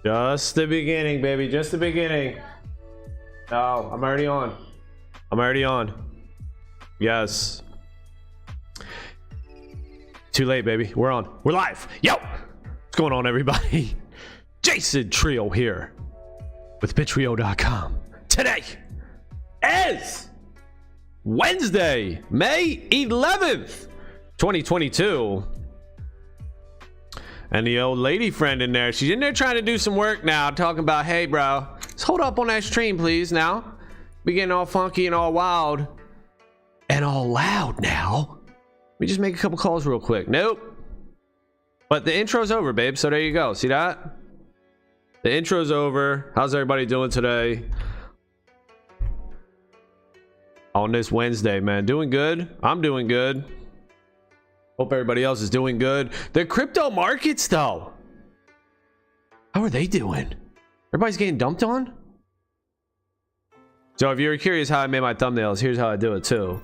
Just the beginning, baby. Just the beginning. Oh, I'm already on. I'm already on. Yes. Too late, baby. We're on. We're live. Yo! What's going on, everybody? Jason Trio here with Bittrio.com. Today is Wednesday, May 11th, 2022. And the old lady friend in there, she's in there trying to do some work now, talking about, hey, bro, let's hold up on that stream, please, now. We getting all funky and all wild and all loud now. Let me just make a couple calls real quick. Nope. But the intro's over, babe, so there you go. See that? The intro's over. How's everybody doing today? On this Wednesday, man. Doing good? I'm doing good. Hope everybody else is doing good. The crypto markets, though. How are they doing? Everybody's getting dumped on? So if you're curious how I made my thumbnails, here's how I do it too.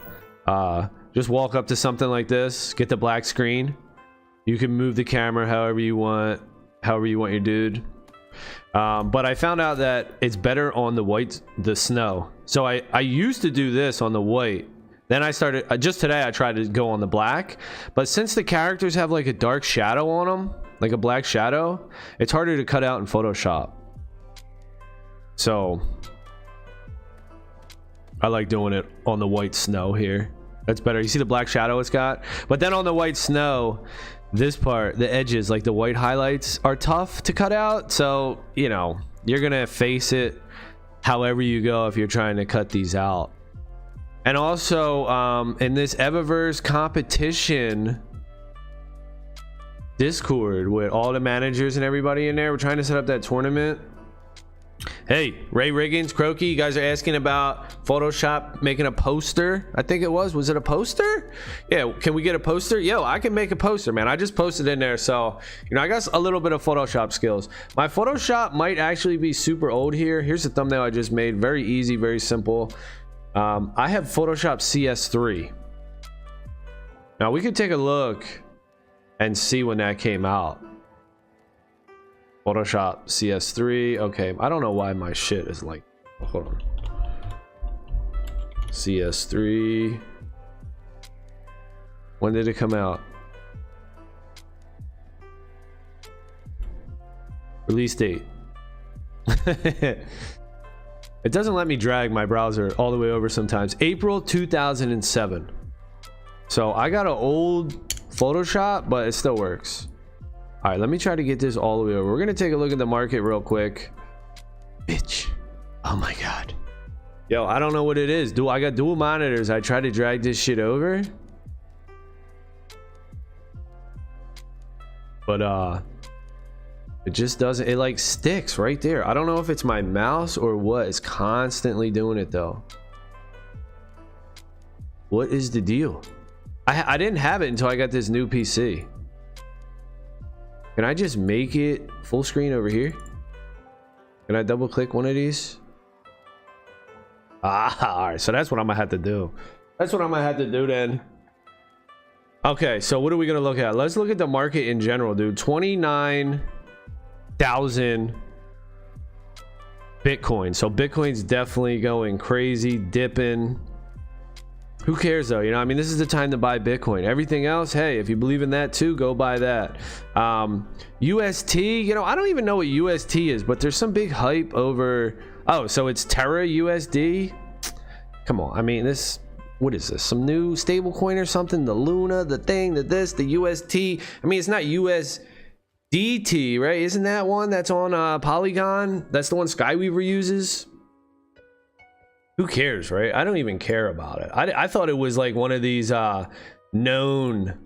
Just walk up to something like this, get the black screen. You can move the camera however you want your dude. But I found out that it's better on the snow. So I used to do this on the white. Then I started, just today I tried to go on the black, but since the characters have like a dark shadow on them, like a black shadow, it's harder to cut out in Photoshop. So I like doing it on the white snow here. That's better. You see the black shadow it's got? But then on the white snow, this part, the edges, like the white highlights are tough to cut out. So, you know, you're going to face it however you go if you're trying to cut these out. And also, in this Evaverse competition Discord with all the managers and everybody in there, we're trying to set up that tournament. Hey, Ray Riggins, Croaky, you guys are asking about Photoshop making a poster. I think it was it a poster? Yeah, can we get a poster? Yo, I can make a poster, man. I just posted in there, so you know, I got a little bit of Photoshop skills. My Photoshop might actually be super old here. Here's the thumbnail I just made. Very easy, very simple. I have Photoshop CS3. Now we could take a look and see when that came out. Photoshop CS3. Okay, I don't know why my shit is like, hold on. CS3. When did it come out? Release date. It doesn't let me drag my browser all the way over sometimes. April 2007. So I got an old Photoshop, but it still works. All right, let me try to get this all the way over. We're gonna take a look at the market real quick. Bitch. Oh my god. Yo, I don't know what it is. I got dual monitors. I try to drag this shit over, but it just doesn't. It like sticks right there. I don't know if it's my mouse or what is constantly doing it though. What is the deal? I didn't have it until I got this new PC. Can I just make it full screen over here? Can I double click one of these? Ah, all right. So that's what I'm gonna have to do. That's what I'm gonna have to do then. Okay, so what are we gonna look at? Let's look at the market in general, dude. 29,000 Bitcoin. So Bitcoin's definitely going crazy, dipping. Who cares though? You know, I mean, this is the time to buy Bitcoin. Everything else, hey, if you believe in that too, go buy that. UST, you know, I don't even know what UST is, but there's some big hype over. Oh, so it's Terra USD. Come on, I mean, this, what is this? Some new stable coin or something? The Luna, the thing, the this, the UST. I mean, it's not USDT, right? Isn't that one that's on Polygon? That's the one Skyweaver uses. Who cares, right? I don't even care about it. I thought it was like one of these known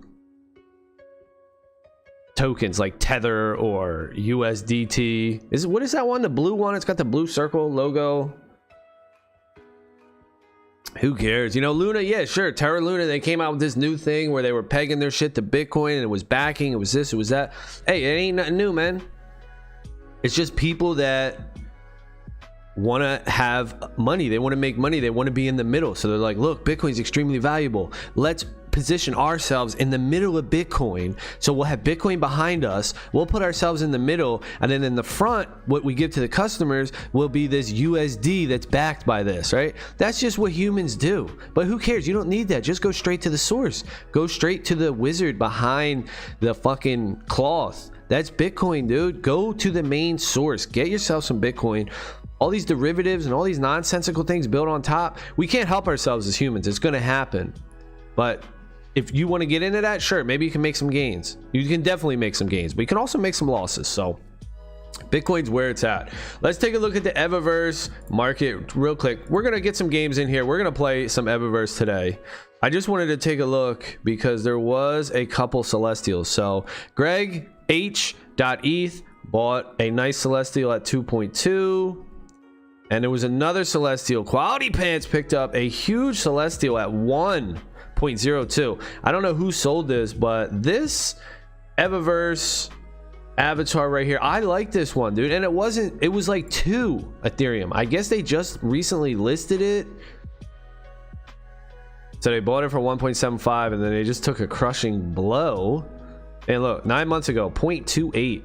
tokens like Tether or USDT. What is that one? The blue one? It's got the blue circle logo. Who cares? You know, Luna, yeah, sure. Terra Luna, they came out with this new thing where they were pegging their shit to Bitcoin and it was backing, it was this, it was that. Hey, it ain't nothing new, man. It's just people that want to have money, they want to make money, they want to be in the middle, so they're like, look, Bitcoin's extremely valuable, let's position ourselves in the middle of Bitcoin. So we'll have Bitcoin behind us, we'll put ourselves in the middle, and then in the front, what we give to the customers will be this USD that's backed by this, right? That's just what humans do. But who cares? You don't need that. Just go straight to the source. Go straight to the wizard behind the fucking cloth. That's Bitcoin, dude. Go to the main source. Get yourself some Bitcoin. All these derivatives and all these nonsensical things built on top, we can't help ourselves as humans. It's going to happen. But if you want to get into that, sure, maybe you can make some gains. You can definitely make some gains, but you can also make some losses. So Bitcoin's where it's at. Let's take a look at the Evaverse market real quick. We're going to get some games in here. We're going to play some Evaverse today. I just wanted to take a look because there was a couple Celestials. So Greg H.ETH bought a nice Celestial at 2.2. And there was another Celestial. Quality Pants picked up a huge Celestial at 1.02. I don't know who sold this, but this Evaverse avatar right here, I like this one, dude. And it was like 2 Ethereum. I guess they just recently listed it. So they bought it for 1.75 and then they just took a crushing blow. And look, 9 months ago, 0.28.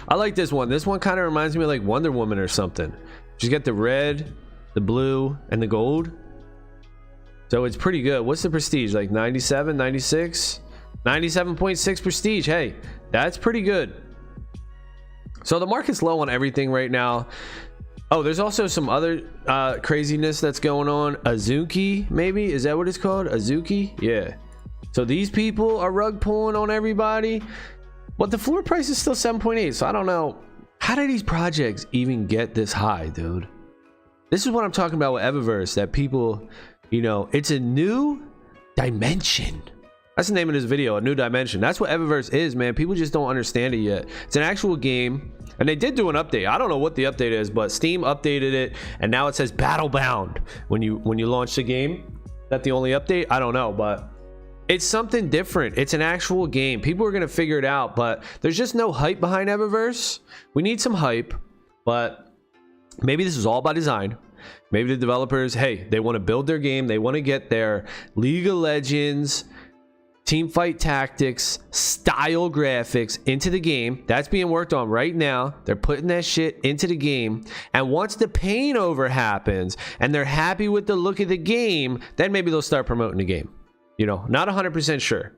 I like this one. This one kind of reminds me of like Wonder Woman or something. She's got the red, the blue, and the gold. So it's pretty good. What's the prestige? Like 97, 96? 97.6 prestige. Hey, that's pretty good. So the market's low on everything right now. Oh, there's also some other craziness that's going on. Azuki, maybe? Is that what it's called? Azuki? Yeah. So these people are rug pulling on everybody. But the floor price is still 7.8, so I don't know. How do these projects even get this high, dude? This is what I'm talking about with Evaverse, that people, you know, it's a new dimension. That's the name of this video, a new dimension. That's what Evaverse is, man. People just don't understand it yet. It's an actual game, and they did do an update. I don't know what the update is, but Steam updated it, and now it says Battle Bound when you launch the game. Is that the only update? I don't know, but it's something different. It's an actual game. People are going to figure it out, but there's just no hype behind Evaverse. We need some hype, but maybe this is all by design. Maybe the developers, hey, they want to build their game. They want to get their League of Legends, Teamfight Tactics, style graphics into the game. That's being worked on right now. They're putting that shit into the game. And once the pain over happens and they're happy with the look of the game, then maybe they'll start promoting the game. You know, not 100% sure,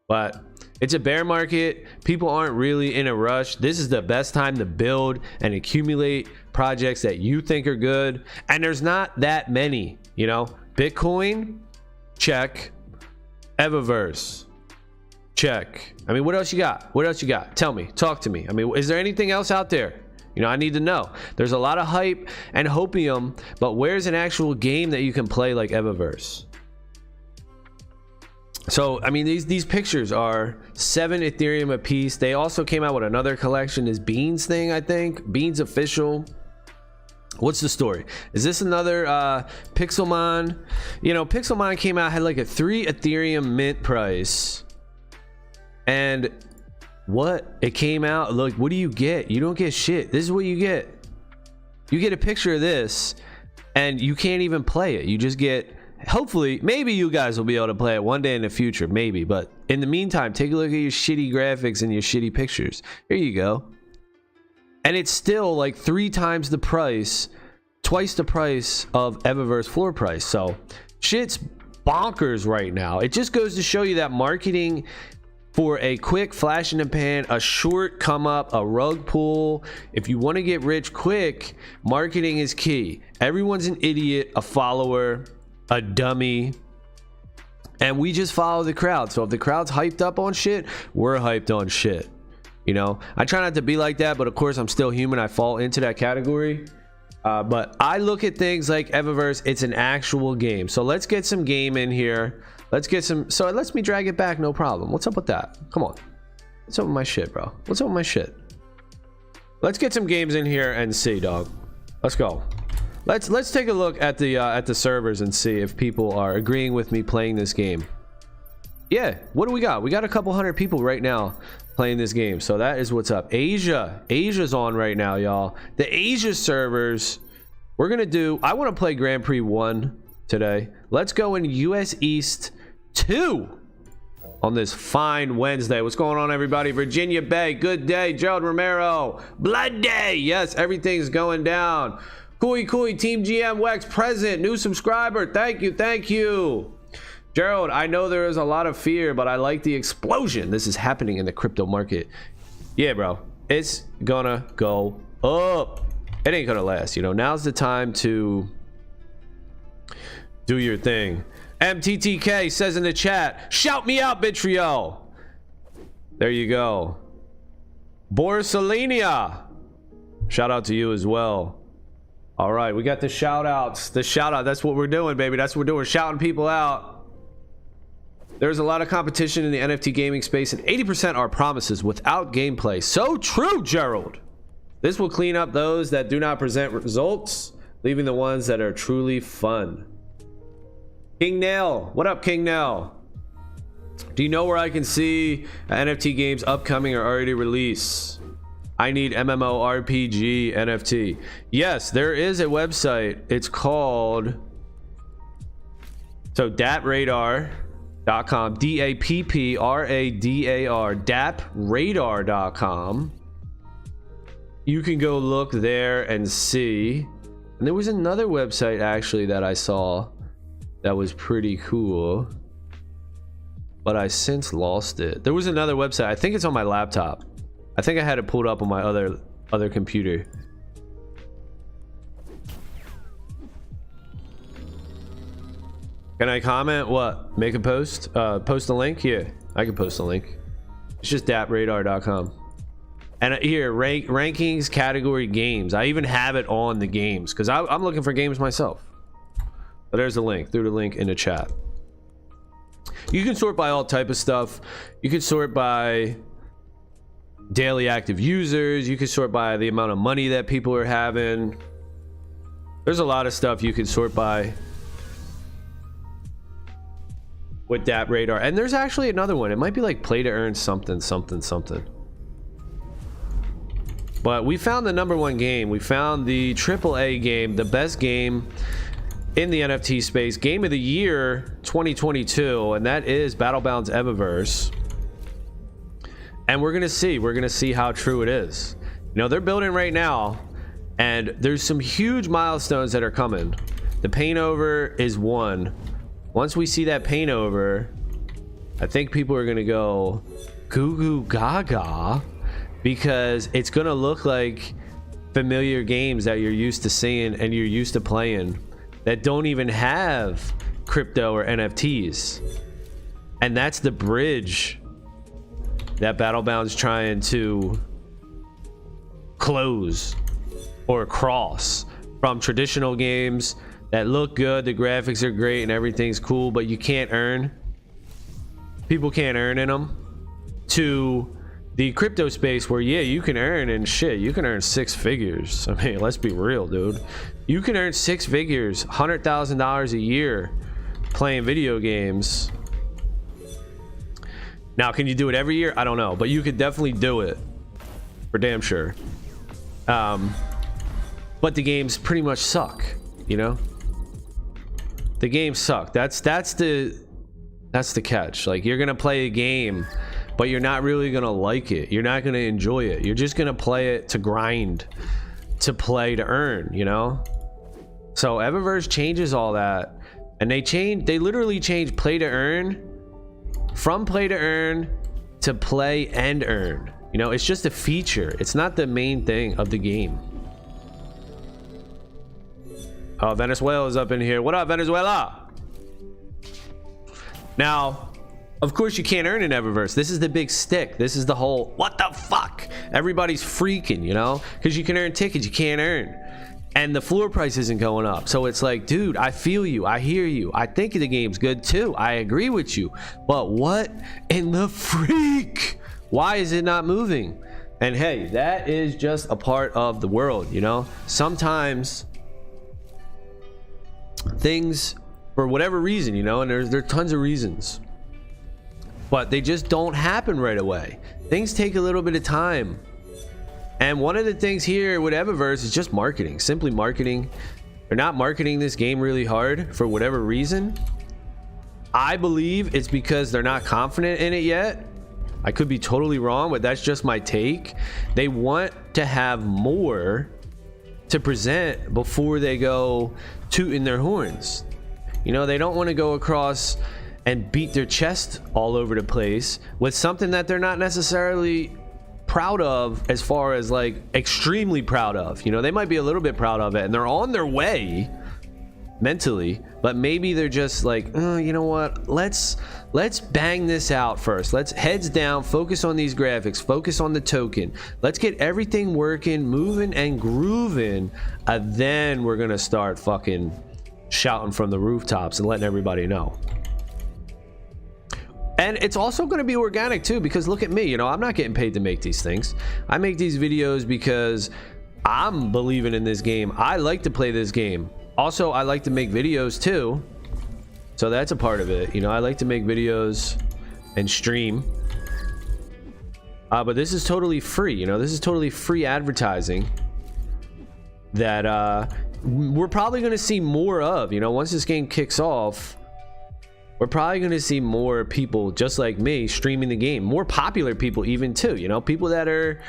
but it's a bear market. People aren't really in a rush. This is the best time to build and accumulate projects that you think are good. And there's not that many, you know. Bitcoin, check. Evaverse, check. I mean, what else you got? What else you got? Tell me, talk to me. I mean, is there anything else out there? You know, I need to know. There's a lot of hype and hopium, but where's an actual game that you can play like Evaverse? So, I mean, these pictures are 7 Ethereum a piece. They also came out with another collection, this Beans thing, I think. Beans Official. What's the story? Is this another Pixelmon? You know, Pixelmon came out, had like a 3 Ethereum mint price. And what? It came out, look, what do you get? You don't get shit. This is what you get. You get a picture of this, and you can't even play it. You just get... Hopefully, maybe you guys will be able to play it one day in the future, maybe. But in the meantime, take a look at your shitty graphics and your shitty pictures. Here you go. And it's still like 3 times the price, twice the price of Evaverse floor price. So shit's bonkers right now. It just goes to show you that marketing for a quick flash in the pan, a short come up, a rug pull. If you want to get rich quick, marketing is key. Everyone's an idiot, a follower, a dummy, and we just follow the crowd. So if the crowd's hyped up on shit, we're hyped on shit. You know, I try not to be like that, but of course I'm still human. I fall into that category. But I look at things like Evaverse, it's an actual game. So let's get some game in here. Let's get some, so it lets me drag it back, no problem. What's up with that? Come on. What's up with my shit, bro? What's up with my shit? Let's get some games in here and see, dog. Let's go. Let's take a look at the servers and see if people are agreeing with me playing this game. Yeah, what do we got? We got a couple hundred people right now playing this game. So that is what's up. Asia's on right now, y'all. The Asia servers, we're gonna do, I want to play Grand Prix 1 today. Let's go in US East 2 on this fine Wednesday. What's going on, everybody? Virginia Bay, good day. Gerald Romero, blood day. Yes, everything's going down. Kui Team GM Wex present, new subscriber. Thank you. Gerald, I know there is a lot of fear, but I like the explosion. This is happening in the crypto market. Yeah, bro, it's gonna go up. It ain't gonna last. Now's the time to do your thing. MTTK says in the chat, shout me out, Bittrio. There you go. Borsalinia, shout out to you as well. All right, we got the shout outs. That's what we're doing, baby. That's what we're doing. We're shouting people out. There's a lot of competition in the NFT gaming space, and 80% are promises without gameplay. So true, Gerald. This will clean up those that do not present results, leaving the ones that are truly fun. King Nail, what up, King Nail? Do you know where I can see NFT games upcoming or already released? I need MMORPG NFT. Yes, there is a website. It's called DAPradar.com, DAPPRADAR, DAPradar.com. You can go look there and see. And there was another website actually that I saw that was pretty cool, but I since lost it. There was another website. I think it's on my laptop. I think I had it pulled up on my other computer. Can I comment? What? Make a post? Post a link? Yeah, I can post a link. It's just dapradar.com. And here, rankings, category, games. I even have it on the games because I'm looking for games myself. But there's the link. Through the link in the chat. You can sort by all type of stuff. You can sort by daily active users. You can sort by the amount of money that people are having. There's a lot of stuff you can sort by with DAPradar. And there's actually another one. It might be like play to earn something. But we found the #1 game. We found the AAA game, the best game in the NFT space, game of the year 2022, and that is Battlebound's Evaverse. And we're gonna see how true it is. They're building right now, and there's some huge milestones that are coming. The paint over is one. Once we see that paint over, I think people are gonna go goo goo gaga, because it's gonna look like familiar games that you're used to seeing and you're used to playing that don't even have crypto or NFTs. And that's the bridge that Battlebound's trying to close or cross from traditional games that look good, the graphics are great and everything's cool, but you can't earn. People can't earn in them, to the crypto space where, yeah, you can earn, and shit, you can earn 6 figures. I mean, let's be real, dude. You can earn 6 figures, $100,000 a year playing video games. Now, can you do it every year? I don't know, but you could definitely do it for damn sure. But the games pretty much suck, The games suck. That's the catch. Like, you're gonna play a game, but you're not really gonna like it. You're not gonna enjoy it. You're just gonna play it to grind, to play to earn, So Evaverse changes all that, and they literally change play to earn from play to earn to play and earn. It's just a feature. It's not the main thing of the game. Oh, Venezuela's up in here. What up, Venezuela? Now, of course, you can't earn in Evaverse. This is the big stick. This is the whole, what the fuck? Everybody's freaking, because you can earn tickets, you can't earn. And the floor price isn't going up. So it's like, dude, I feel you. I hear you. I think the game's good too. I agree with you. But what in the freak? Why is it not moving? And hey, that is just a part of the world, Sometimes things, for whatever reason, and there are tons of reasons, but they just don't happen right away. Things take a little bit of time. And one of the things here with Evaverse is just marketing, simply marketing. They're not marketing this game really hard for whatever reason. I believe it's because they're not confident in it yet. I could be totally wrong, but that's just my take. They want to have more to present before they go tooting their horns. You know, they don't want to go across and beat their chest all over the place with something that they're not necessarily proud of, as far as like extremely proud of. You know, they might be a little bit proud of it and they're on their way mentally, but maybe they're just like, oh, you know what, let's bang this out first. Let's heads down, focus on these graphics, focus on the token, let's get everything working, moving and grooving, and then we're gonna start fucking shouting from the rooftops and letting everybody know. And it's also going to be organic too, because look at me, you know, I'm not getting paid to make these things. I make these videos because I'm believing in this game. I like to play this game. Also, I like to make videos too, so that's a part of it. You know, I like to make videos and stream, but this is totally free. You know, this is totally free advertising that we're probably going to see more of. You know, once this game kicks off, we're probably going to see more people just like me streaming the game, more popular people even too. You know, people that are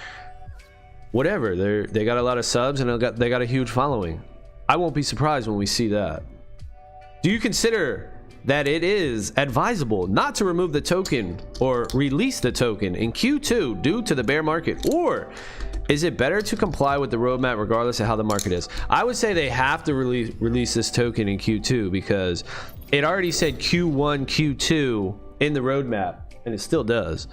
whatever, they got a lot of subs and they got a huge following. I won't be surprised when we see that. Do you consider that it is advisable not to remove the token or release the token in Q2 due to the bear market, or is it better to comply with the roadmap regardless of how the market is? I would say they have to release this token in Q2 because it already said Q1, Q2 in the roadmap, and it still does.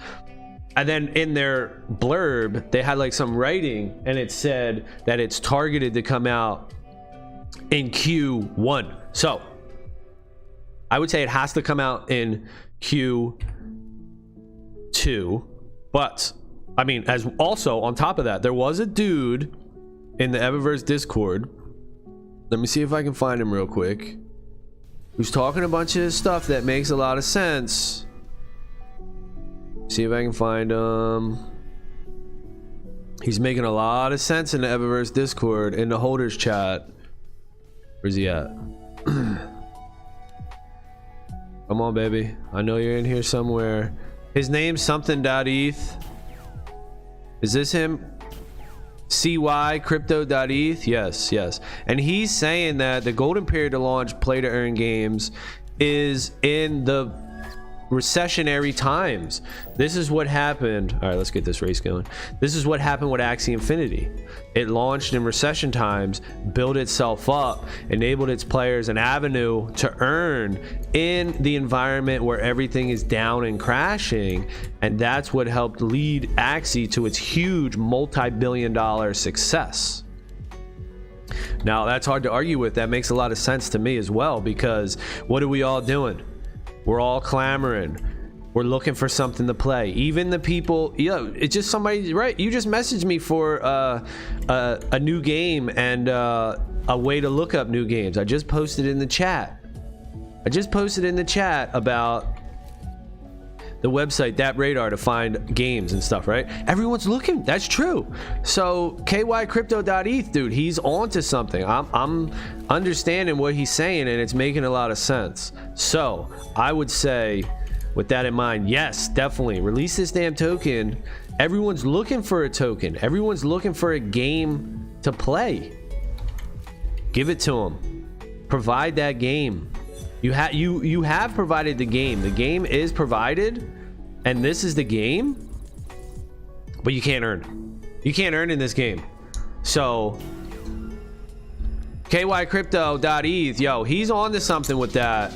And then in their blurb, they had like some writing, and it said that it's targeted to come out in Q1. So I would say it has to come out in Q2. But I mean, as also on top of that, there was a dude in the Evaverse Discord. Let me see if I can find him real quick, who's talking a bunch of stuff that makes a lot of sense. See if I can find him. He's making a lot of sense in the Evaverse Discord, in the holders chat. Where's he at? Come on, baby. I know you're in here somewhere. His name's something.eth. Is this him? CY crypto.eth. Yes. And he's saying that the golden period to launch play to earn games is in the recessionary times. This is what happened. All right, let's get this race going. This is what happened with Axie Infinity. It launched in recession times, built itself up, enabled its players an avenue to earn in the environment where everything is down and crashing, and that's what helped lead Axie to its huge multi-billion-dollar success. Now, that's hard to argue with. That makes a lot of sense to me as well, because what are we all doing? We're all clamoring. We're looking for something to play. Even the people, it's just somebody, right? You just messaged me for a new game and a way to look up new games. I just posted in the chat. About the website That Radar to find games and stuff, right? Everyone's looking. That's true. So kycrypto.eth, dude, he's on to something. I'm understanding what he's saying, and it's making a lot of sense. So I would say, with that in mind, yes, definitely release this damn token. Everyone's looking for a token. Everyone's looking for a game to play. Give it to them. Provide that game. You have provided the game. The game is provided, and this is the game, but you can't earn. You can't earn in this game. So kycrypto.eth, yo, he's on to something with that,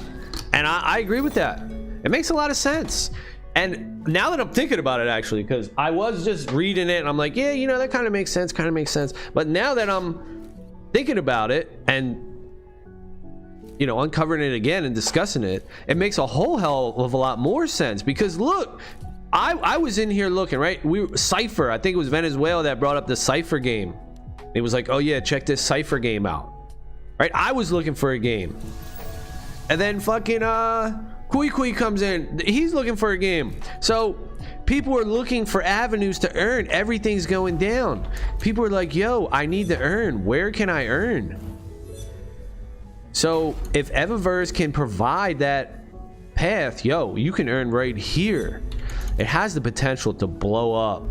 and I agree with that. It makes a lot of sense. And now that I'm thinking about it, actually, because I was just reading it and I'm like, yeah, you know, that kind of makes sense, but now that I'm thinking about it and, you know, uncovering it again and discussing it, it makes a whole hell of a lot more sense. Because look, I was in here looking, right? Cypher, I think it was Venezuela that brought up the Cypher game. It was like, oh yeah, check this Cypher game out, right? I was looking for a game, and then fucking Kui comes in, he's looking for a game. So people are looking for avenues to earn. Everything's going down. People are like, yo, I need to earn. Where can I earn? So if Evaverse can provide that path, yo, you can earn right here. It has the potential to blow up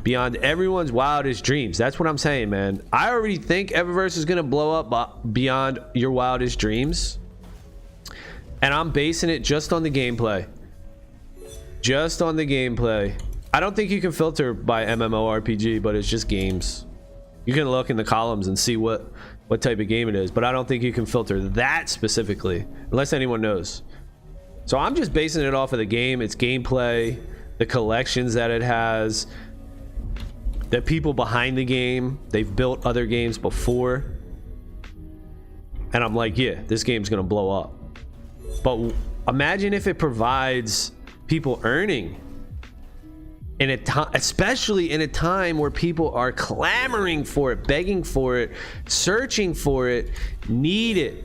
beyond everyone's wildest dreams. That's what I'm saying, man. I already think Evaverse is going to blow up beyond your wildest dreams. And I'm basing it just on the gameplay. Just on the gameplay. I don't think you can filter by MMORPG, but it's just games. You can look in the columns and see what type of game it is, but I don't think you can filter that specifically, unless anyone knows. So I'm just basing it off of the game, its gameplay, the collections that it has, the people behind the game. They've built other games before. And I'm like, yeah, this game's gonna blow up. But imagine if it provides people earning in a time, especially in a time where people are clamoring for it, begging for it, searching for it, need it.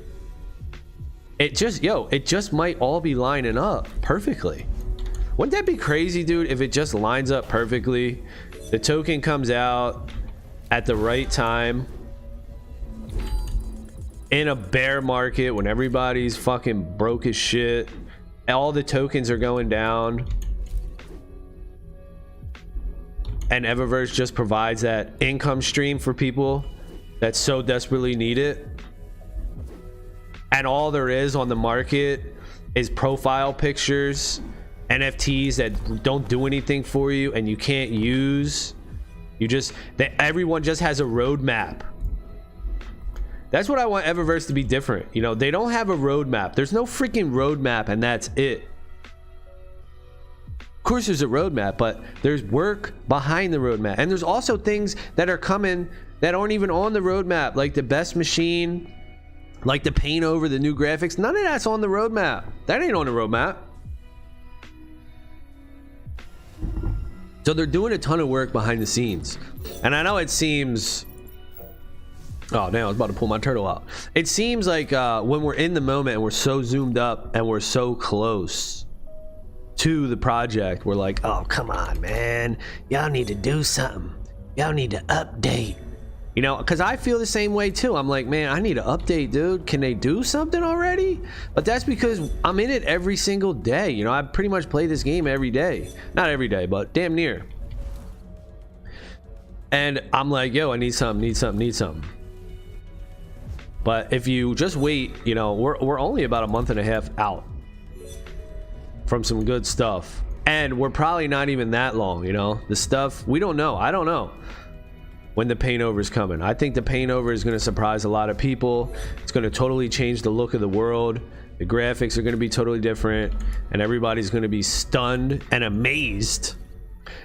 It just might all be lining up perfectly. Wouldn't that be crazy, dude, if it just lines up perfectly? The token comes out at the right time in a bear market when everybody's fucking broke as shit. All the tokens are going down. And Evaverse just provides that income stream for people that so desperately need it. And all there is on the market is profile pictures, NFTs that don't do anything for you and you can't use. Everyone just has a roadmap. That's what I want Evaverse to be different. You know, they don't have a roadmap. There's no freaking roadmap, and that's it. Of course there's a roadmap, but there's work behind the roadmap. And there's also things that are coming that aren't even on the roadmap, like the best machine, like the paint over, the new graphics. None of that's on the roadmap. That ain't on the roadmap. So they're doing a ton of work behind the scenes. And I know it seems... Oh, damn, I was about to pull my turtle out. It seems like when we're in the moment and we're so zoomed up and we're so close to the project, we're like, oh, come on, man. Y'all need to do something. Y'all need to update. You know, because I feel the same way too. I'm like, man, I need to update, dude. Can they do something already? But that's because I'm in it every single day. You know, I pretty much play this game every day. Not every day, but damn near. And I'm like, yo, I need something, need something, need something. But if you just wait, you know, we're only about a month and a half out from some good stuff. And we're probably not even that long, you know. The stuff, we don't know. I don't know when the paint over is coming. I think the paint over is going to surprise a lot of people. It's going to totally change the look of the world. The graphics are going to be totally different, and everybody's going to be stunned and amazed.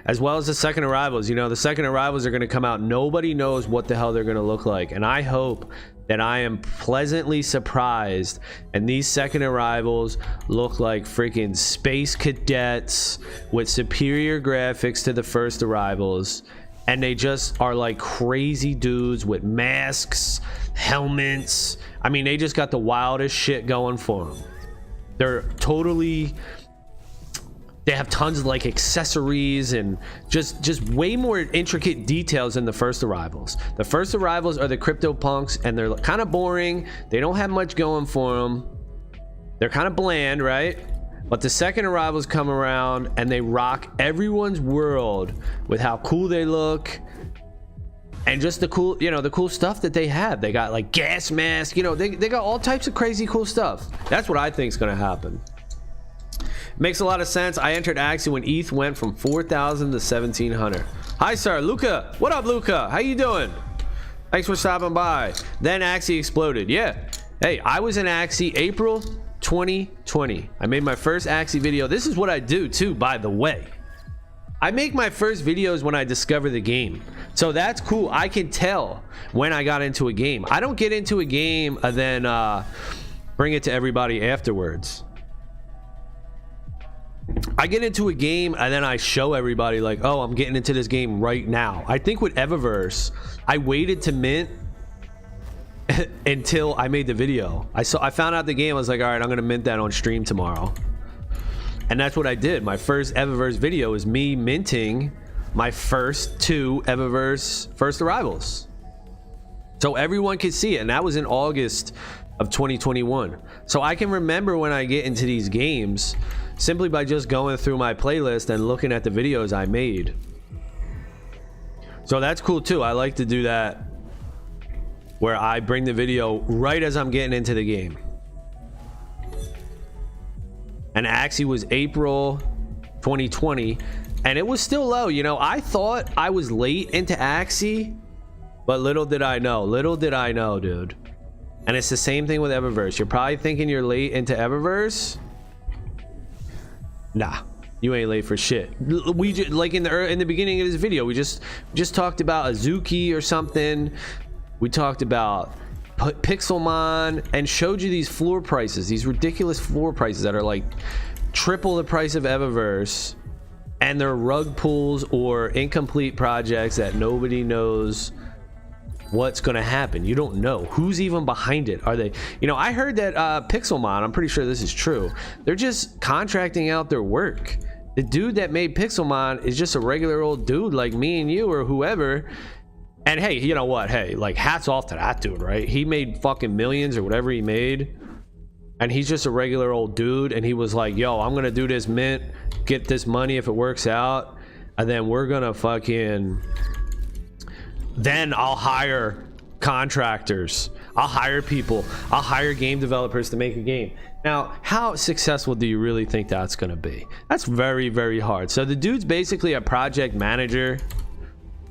As well as the second arrivals. You know, the second arrivals are going to come out. Nobody knows what the hell they're going to look like. And I hope that I am pleasantly surprised and these second arrivals look like freaking space cadets with superior graphics to the first arrivals. And they just are like crazy dudes with masks, helmets. I mean, they just got the wildest shit going for them. They're totally... They have tons of like accessories and just way more intricate details than the first arrivals. The first arrivals are the crypto punks, and they're kind of boring. They don't have much going for them. They're kind of bland, right? But the second arrivals come around and they rock everyone's world with how cool they look and just the cool, you know, the cool stuff that they have. They got like gas masks, you know, they got all types of crazy cool stuff. That's what I think is going to happen. Makes a lot of sense. I entered Axie when ETH went from 4,000 to 1,700. Hi, sir. Luca. What up, Luca? How you doing? Thanks for stopping by. Then Axie exploded. Yeah. Hey, I was in Axie April 2020. I made my first Axie video. This is what I do too, by the way. I make my first videos when I discover the game. So that's cool. I can tell when I got into a game. I don't get into a game and then bring it to everybody afterwards. I get into a game and then I show everybody like, oh, I'm getting into this game right now. I think with Evaverse, I waited to mint until I made the video. I found out the game. I was like, all right, I'm gonna mint that on stream tomorrow. And that's what I did. My first Evaverse video is me minting my first 2 Evaverse first arrivals, so everyone could see it. And that was in August of 2021. So I can remember when I get into these games simply by just going through my playlist and looking at the videos I made. So that's cool too. I like to do that, where I bring the video right as I'm getting into the game. And Axie was April 2020, and it was still low. You know, I thought I was late into Axie, but little did I know, dude. And it's the same thing with Evaverse. You're probably thinking you're late into Evaverse. Nah, you ain't late for shit. We just, like in the beginning of this video, we just talked about Azuki or something. We talked about Pixelmon and showed you these floor prices, these ridiculous floor prices that are like triple the price of Evaverse, and they're rug pulls or incomplete projects that nobody knows what's gonna happen. You don't know who's even behind it. Are they, you know, I heard that Pixelmon, I'm pretty sure this is true, they're just contracting out their work. The dude that made Pixelmon is just a regular old dude like me and you or whoever. And hey, you know what? Hey, like, hats off to that dude, right? He made fucking millions or whatever he made. And he's just a regular old dude. And he was like, yo, I'm going to do this mint, get this money if it works out. And then we're going to fucking... Then I'll hire contractors. I'll hire people. I'll hire game developers to make a game. Now, how successful do you really think that's going to be? That's very, very hard. So the dude's basically a project manager,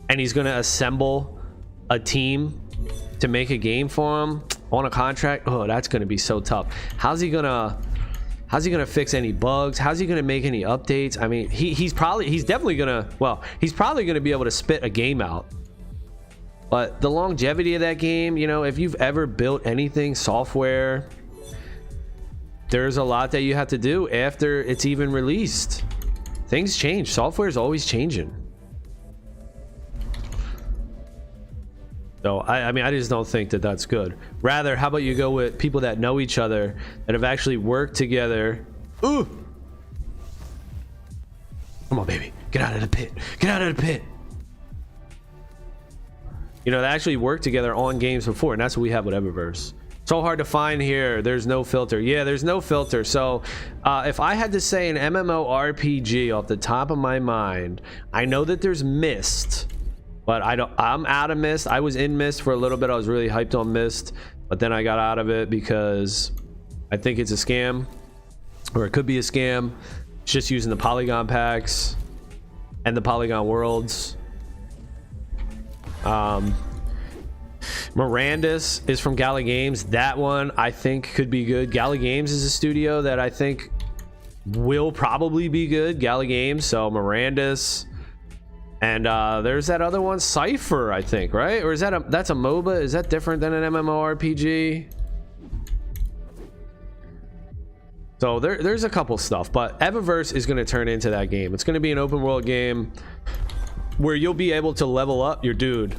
and he's going to assemble a team to make a game for him on a contract. Oh, that's going to be so tough. How's he going to fix any bugs? How's he going to make any updates? I mean, he's probably going to be able to spit a game out. But the longevity of that game, you know, if you've ever built anything, software, there's a lot that you have to do after it's even released. Things change. Software is always changing. So I mean, I just don't think that that's good. Rather, how about you go with people that know each other, that have actually worked together. Ooh, come on, baby, get out of the pit. Get out of the pit. You know, they actually worked together on games before, and that's what we have with Evaverse. So hard to find here. There's no filter. Yeah, there's no filter. So if I had to say an MMORPG off the top of my mind, I know that there's Myst, but I'm out of Myst. I was in Myst for a little bit. I was really hyped on Myst, but then I got out of it because I think it's a scam, or it could be a scam. It's just using the Polygon packs and the Polygon worlds. Mirandus is from Gala Games. That one I think could be good. Gala Games is a studio that I think will probably be good. Gala Games. So Mirandus. And there's that other one, Cypher, I think, right? Or is that that's a MOBA? Is that different than an MMORPG? So there's a couple stuff, but Evaverse is going to turn into that game. It's going to be an open world game where you'll be able to level up your dude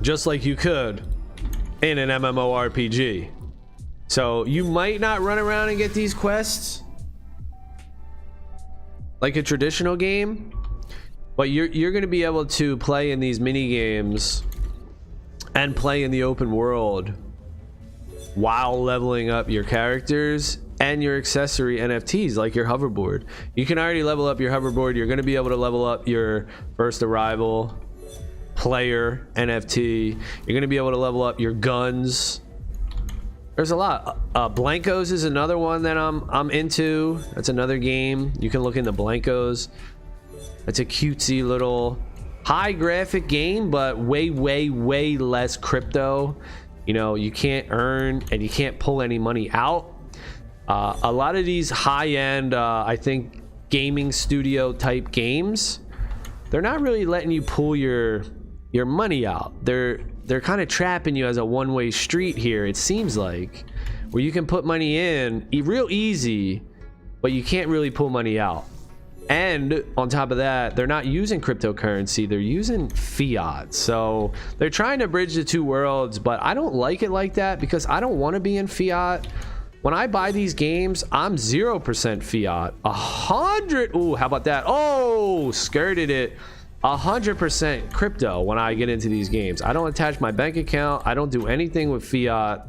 just like you could in an MMORPG. So you might not run around and get these quests like a traditional game, but you're going to be able to play in these mini games and play in the open world while leveling up your characters and your accessory NFTs, like your hoverboard. You can already level up your hoverboard. You're going to be able to level up your first arrival player NFT. You're going to be able to level up your guns. There's a lot. Blankos is another one that I'm into. That's another game. You can look into Blankos. It's a cutesy little high graphic game, but way less crypto. You know, you can't earn and you can't pull any money out. A lot of these high-end, I think, gaming studio type games, they're not really letting you pull your money out. They're kind of trapping you as a one-way street here, it seems like, where you can put money in real easy, but you can't really pull money out. And on top of that, they're not using cryptocurrency, they're using fiat. So they're trying to bridge the two worlds, but I don't like it like that because I don't want to be in fiat. When I buy these games, I'm 0% fiat. 100. Ooh, how about that? Oh, skirted it. 100% crypto when I get into these games. I don't attach my bank account. I don't do anything with fiat.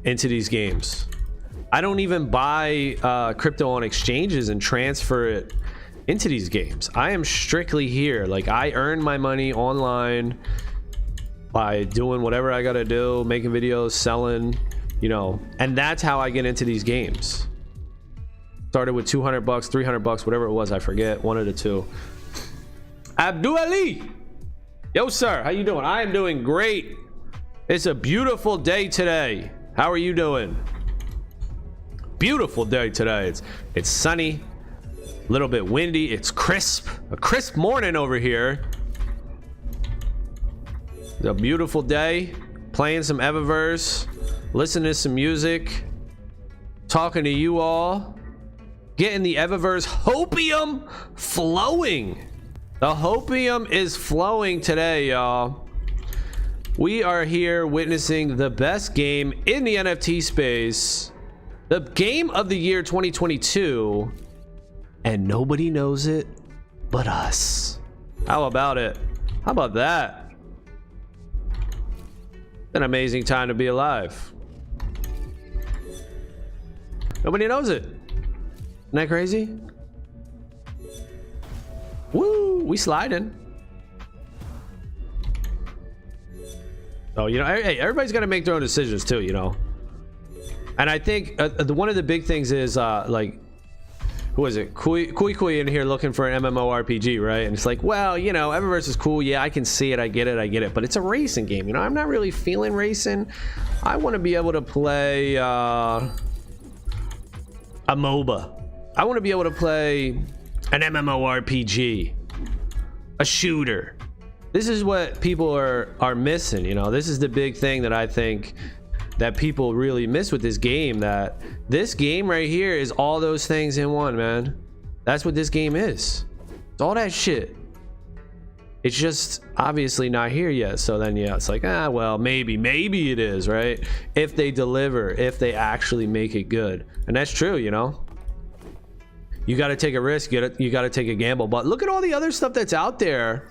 into these games. I don't even buy crypto on exchanges and transfer it into these games. I am strictly here. Like, I earn my money online by doing whatever I gotta do, making videos, selling, you know, and that's how I get into these games. Started with 200 bucks, 300 bucks, whatever it was, I forget, one of the two. Abdul Ali, yo sir, how you doing? I am doing great. It's a beautiful day today. How are you doing? Beautiful day today. It's sunny, a little bit windy, it's crisp, a crisp morning over here. It's a beautiful day, playing some Evaverse, listening to some music, talking to you all, getting the Evaverse hopium flowing. The hopium is flowing today, y'all. We are here witnessing the best game in the NFT space, the game of the year 2022, and nobody knows it but us. How about it? How about that? An amazing time to be alive. Nobody knows it. Isn't that crazy? Woo, we sliding. Oh, you know, hey, everybody's got to make their own decisions too, you know. And I think one of the big things is like, who is it? Kui in here looking for an MMORPG, right? And it's like, well, you know, Evaverse is cool. Yeah, I can see it. I get it. But it's a racing game. You know, I'm not really feeling racing. I want to be able to play a MOBA. I want to be able to play an MMORPG, a shooter. This is what people are missing, you know. This is the big thing that I think that people really miss with this game, that this game right here is all those things in one, man. That's what this game is. It's all that shit. It's just obviously not here yet. So then, yeah, it's like, well, maybe it is, right? If they deliver, if they actually make it good. And that's true, you know. You got to take a risk, you got to take a gamble. But look at all the other stuff that's out there.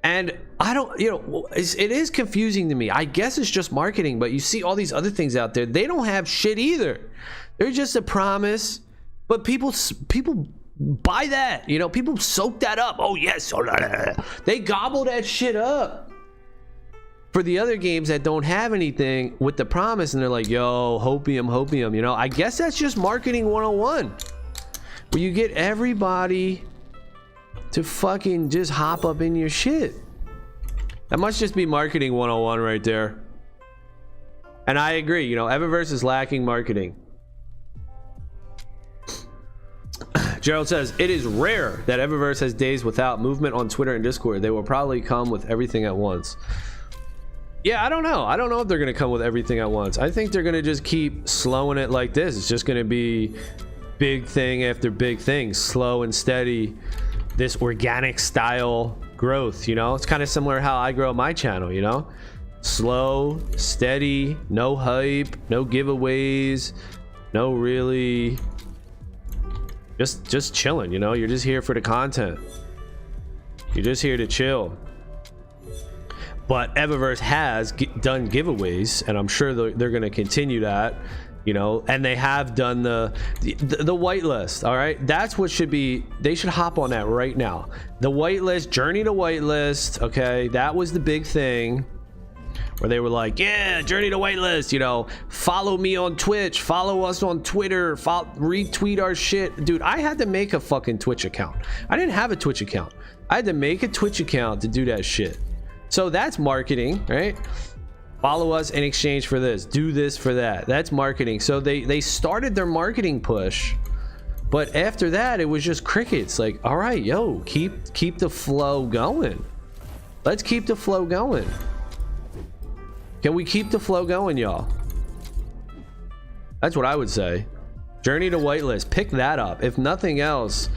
And I don't, you know, it is confusing to me. I guess it's just marketing, but you see all these other things out there. They don't have shit either. They're just a promise, but people buy that, you know, people soak that up. Oh yes, they gobble that shit up for the other games that don't have anything with the promise. And they're like, yo, hopium, you know. I guess that's just marketing 101, where you get everybody to fucking just hop up in your shit. That must just be marketing 101 right there. And I agree, you know, Evaverse is lacking marketing. Gerald says, it is rare that Evaverse has days without movement on Twitter and Discord. They will probably come with everything at once. Yeah, I don't know if they're gonna come with everything at once. I think they're gonna just keep slowing it like this. It's just gonna be big thing after big thing, slow and steady, this organic style growth, you know. It's kind of similar how I grow my channel, you know, slow, steady, no hype, no giveaways, no really, just chilling, you know. You're just here for the content, you're just here to chill. But Evaverse has done giveaways, and I'm sure they're going to continue that, you know. And they have done the whitelist. All right, that's what should be. They should hop on that right now. The whitelist, journey to whitelist. Okay, that was the big thing, where they were like, yeah, journey to whitelist, you know. Follow me on Twitch, follow us on Twitter, retweet our shit. Dude, I had to make a fucking Twitch account. I didn't have a Twitch account. I had to make a Twitch account to do that shit. So that's marketing, right? Follow us in exchange for this, do this for that. That's marketing. So they started their marketing push, but after that it was just crickets. Like, all right, yo, keep the flow going. Let's keep the flow going. Can we keep the flow going, y'all? That's what I would say. Journey to whitelist, pick that up. If nothing else,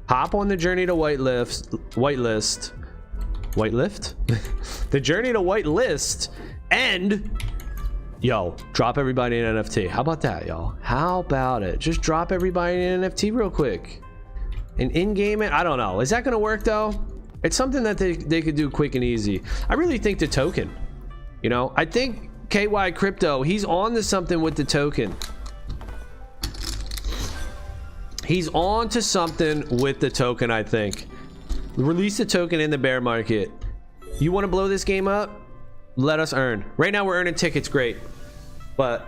hop on the journey to whitelist, the journey to whitelist, and yo, drop everybody an NFT. How about that, y'all? How about it? Just drop everybody an NFT real quick and in-game it. I don't know, is that gonna work though? It's something that they could do quick and easy. I really think the token, you know, I think KY Crypto, he's on to something with the token. He's on to something with the token, I think. Release the token in the bear market. You want to blow this game up? Let us earn. Right now we're earning tickets, great. But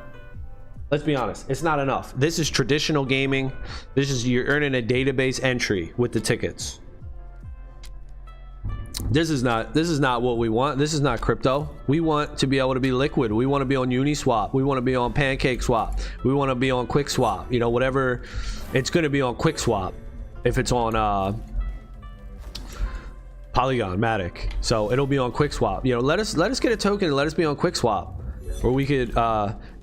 let's be honest, it's not enough. This is traditional gaming. This is, you're earning a database entry with the tickets. This is not what we want. This is not crypto. We want to be able to be liquid. We want to be on Uniswap. We want to be on PancakeSwap. We want to be on QuickSwap. You know, whatever. It's going to be on QuickSwap if it's on Polygon Matic. So it'll be on QuickSwap. You know, let us get a token and let us be on QuickSwap, where we could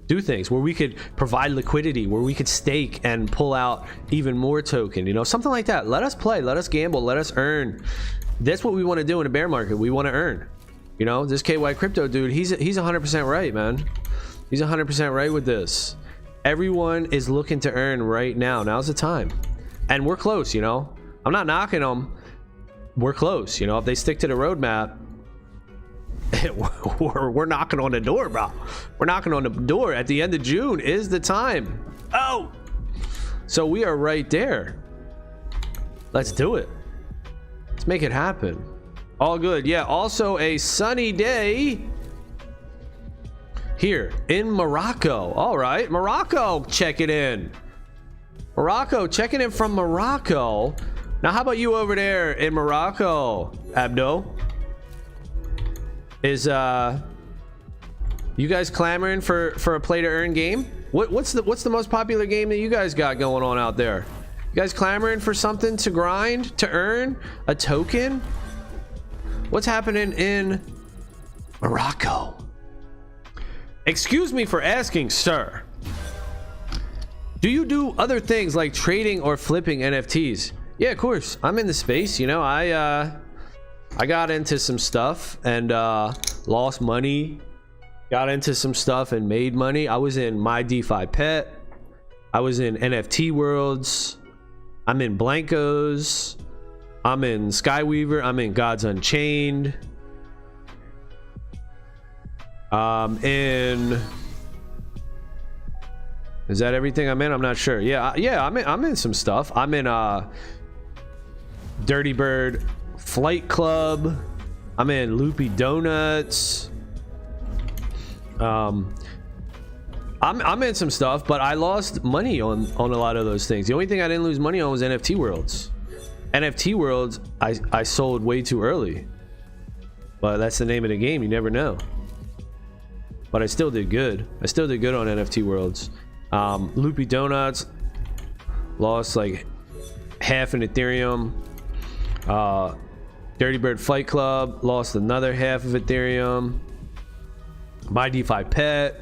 do things, where we could provide liquidity, where we could stake and pull out even more token. You know, something like that. Let us play. Let us gamble. Let us earn. That's what we want to do in a bear market. We want to earn. You know, this KY Crypto dude, he's 100% right, man. He's 100% right with this. Everyone is looking to earn right now. Now's the time. And we're close, you know. I'm not knocking them. We're close, you know. If they stick to the roadmap, we're knocking on the door, bro. We're knocking on the door. At the end of June is the time. Oh! So we are right there. Let's do it. Let's make it happen. All good. Yeah, also a sunny day here in Morocco. All right, Morocco, check it in. Morocco, checking in from Morocco. Now, how about you over there in Morocco, Abdo? Is you guys clamoring for a play to earn game? What's the most popular game that you guys got going on out there? You guys clamoring for something to grind, to earn a token? What's happening in Morocco? Excuse me for asking, sir. Do you do other things like trading or flipping NFTs? Yeah, of course. I'm in the space. You know, I got into some stuff and lost money. Got into some stuff and made money. I was in My DeFi Pet. I was in NFT Worlds. I'm in Blankos. I'm in Skyweaver. I'm in Gods Unchained. Is that everything I'm in? I'm not sure. Yeah, I'm in some stuff. I'm in Dirty Bird Flight Club. I'm in Loopy Donuts. I'm in some stuff, but I lost money on a lot of those things. The only thing I didn't lose money on was NFT Worlds. NFT Worlds, I sold way too early. But that's the name of the game. You never know. But I still did good. I still did good on NFT Worlds. Loopy Donuts lost like half in Ethereum. Dirty Bird Fight Club lost another half of Ethereum. My DeFi Pet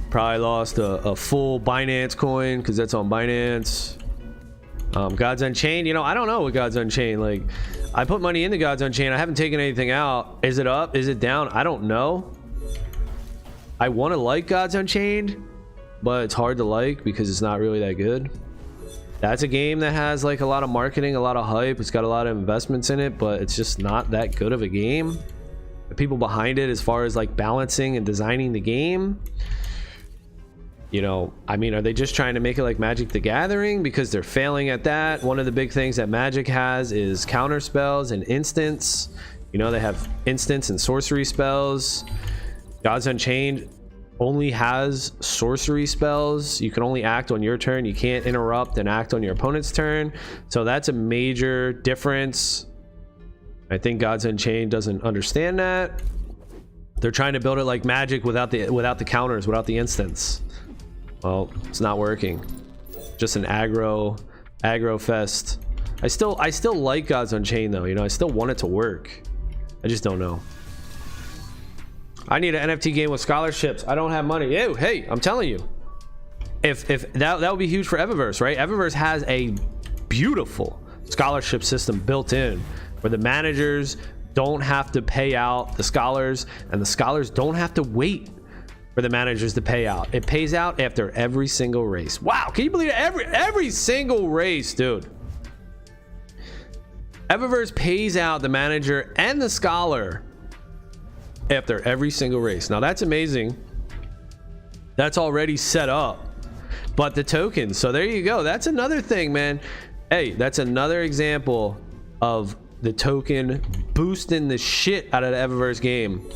probably lost a full Binance coin because that's on Binance. Gods Unchained, you know, I don't know what Gods Unchained, like I put money into Gods Unchained. I haven't taken anything out. Is it up? Is it down? I don't know. I want to like Gods Unchained, but it's hard to like because it's not really that good. That's a game that has like a lot of marketing, a lot of hype. It's got a lot of investments in it, but it's just not that good of a game. The people behind it, as far as like balancing and designing the game, you know, I mean, are they just trying to make it like Magic the Gathering because they're failing at that? One of the big things that Magic has is counter spells and instants. You know, they have instants and sorcery spells. Gods Unchained only has sorcery spells. You can only act on your turn. You can't interrupt and act on your opponent's turn. So that's a major difference. I think Gods Unchained doesn't understand that. They're trying to build it like Magic without the counters, without the instants. Well, it's not working. Just an aggro fest. I still like Gods Unchained though. You know, I still want it to work. I just don't know. I need an NFT game with scholarships. I don't have money. Ew, hey, I'm telling you. If that would be huge for Evaverse, right? Evaverse has a beautiful scholarship system built in where the managers don't have to pay out the scholars and the scholars don't have to wait for the managers to pay out. It pays out after every single race. Wow, can you believe it? Every single race, dude. Evaverse pays out the manager and the scholar after every single race. Now that's amazing. That's already set up. But the tokens, so there you go. That's another thing, man. Hey, that's another example of the token boosting the shit out of the Evaverse game,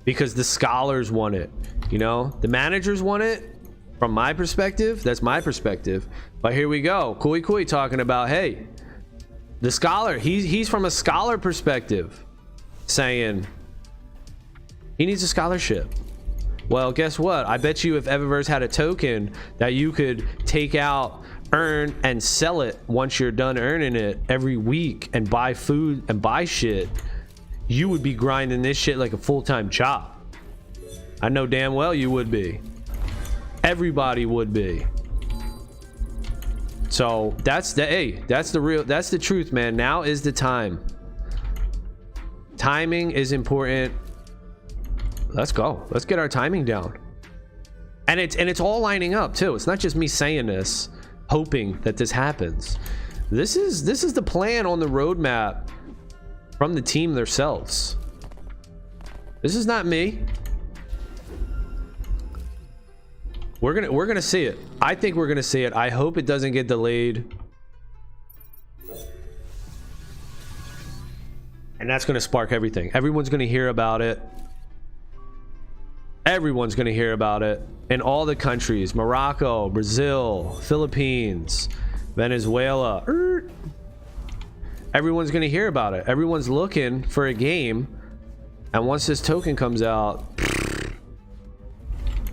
because the scholars want it, you know, the managers want it. From my perspective, that's my perspective. But here we go, Kui talking about, hey, the scholar, he's from a scholar perspective, saying he needs a scholarship. Well, guess what? I bet you if Evaverse had a token that you could take out, earn, and sell it once you're done earning it every week, and buy food and buy shit, you would be grinding this shit like a full-time job. I know damn well you would be. Everybody would be. So that's the, hey, that's the truth, man. Now is the time. Timing is important. Let's go. Let's get our timing down. And it's all lining up too. It's not just me saying this, hoping that this happens. This is the plan on the roadmap from the team themselves. This is not me. We're gonna see it. I think we're gonna see it. I hope it doesn't get delayed. And that's gonna spark everything. Everyone's gonna hear about it. Everyone's gonna hear about it in all the countries: Morocco, Brazil, Philippines, Venezuela. Everyone's gonna hear about it. Everyone's looking for a game, and once this token comes out,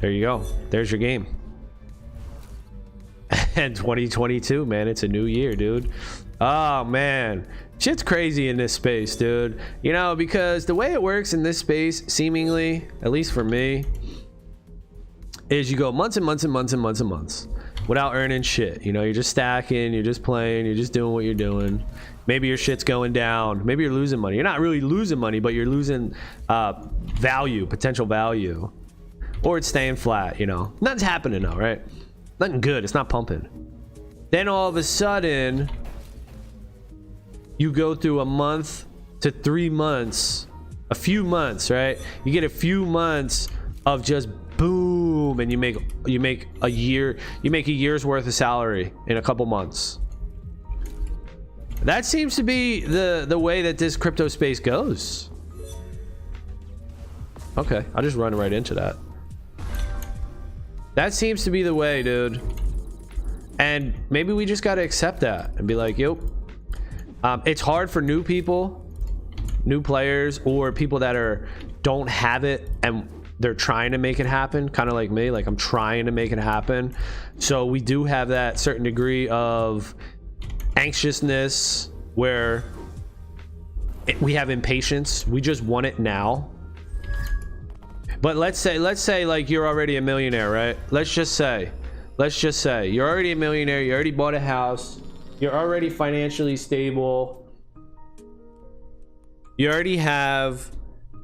there you go. There's your game. And 2022, man, it's a new year, dude. Oh man, shit's crazy in this space, dude. You know, because the way it works in this space, seemingly, at least for me, is you go months and months and months and months and months without earning shit. You know, you're just stacking, you're just playing, you're just doing what you're doing. Maybe your shit's going down, maybe you're losing money. You're not really losing money, but you're losing value, potential value. Or it's staying flat, you know. Nothing's happening though, right? Nothing good. It's not pumping. Then all of a sudden, you go through a month to 3 months, a few months, right? You get a few months of just boom, and you make a year's worth of salary in a couple months. That seems to be the way that this crypto space goes. Okay, I'll just run right into that. That seems to be the way, dude. And maybe we just got to accept that and be like, yo, it's hard for new people, new players, or people that don't have it and they're trying to make it happen, kind of like me. Like, I'm trying to make it happen. So we do have that certain degree of anxiousness where we have impatience. We just want it now. But let's say like you're already a millionaire, right? Let's just say you're already a millionaire. You already bought a house. You're already financially stable. You already have,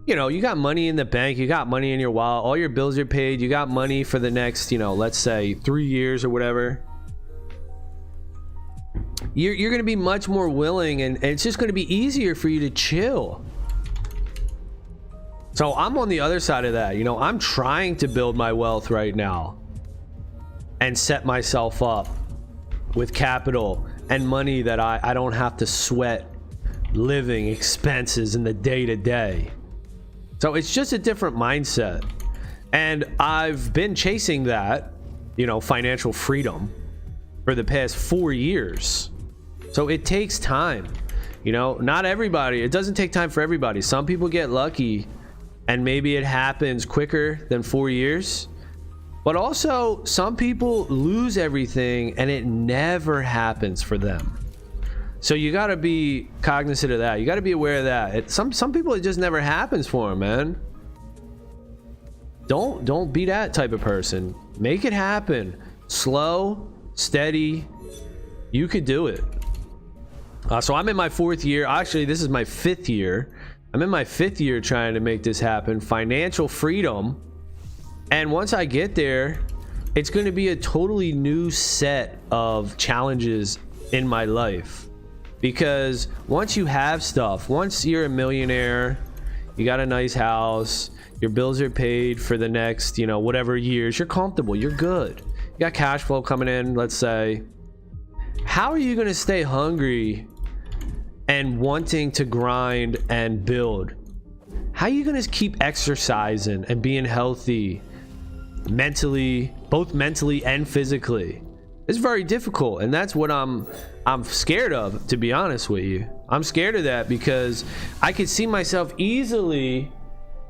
you know, you got money in the bank. You got money in your wallet. All your bills are paid. You got money for the next, you know, let's say 3 years or whatever. You're going to be much more willing, and it's just going to be easier for you to chill. So I'm on the other side of that. You know, I'm trying to build my wealth right now and set myself up with capital and money that I don't have to sweat living expenses in the day-to-day. So it's just a different mindset. And I've been chasing that, you know, financial freedom for the past 4 years. So it takes time. You know, not everybody, it doesn't take time for everybody. Some people get lucky and maybe it happens quicker than 4 years. But also, some people lose everything and it never happens for them. So you got to be cognizant of that. You got to be aware of that. Some people, it just never happens for them, man. Don't be that type of person. Make it happen. Slow, steady. You could do it. So I'm in my 4th year. Actually, this is my 5th year. I'm in my 5th year trying to make this happen. Financial freedom. And once I get there, it's going to be a totally new set of challenges in my life. Because once you have stuff, once you're a millionaire, you got a nice house, your bills are paid for the next, you know, whatever years, you're comfortable, you're good, you got cash flow coming in, let's say. How are you going to stay hungry and wanting to grind and build? How are you going to keep exercising and being healthy mentally, both mentally and physically? It's very difficult, and that's what I'm scared of, to be honest with you. I'm scared of that because I could see myself easily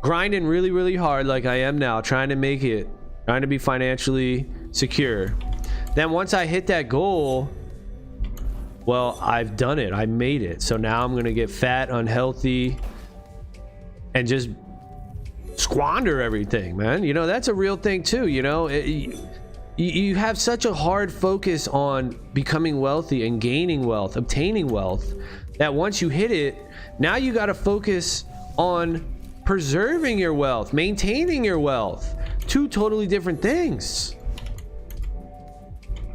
grinding really, really hard like I am now, trying to make it, trying to be financially secure. Then once I hit that goal, well, I've done it, I made it. So now I'm gonna get fat, unhealthy, and just squander everything, man. You know, that's a real thing too, you know. You have such a hard focus on becoming wealthy and gaining wealth, obtaining wealth, that once you hit it, now you got to focus on preserving your wealth, maintaining your wealth. Two totally different things.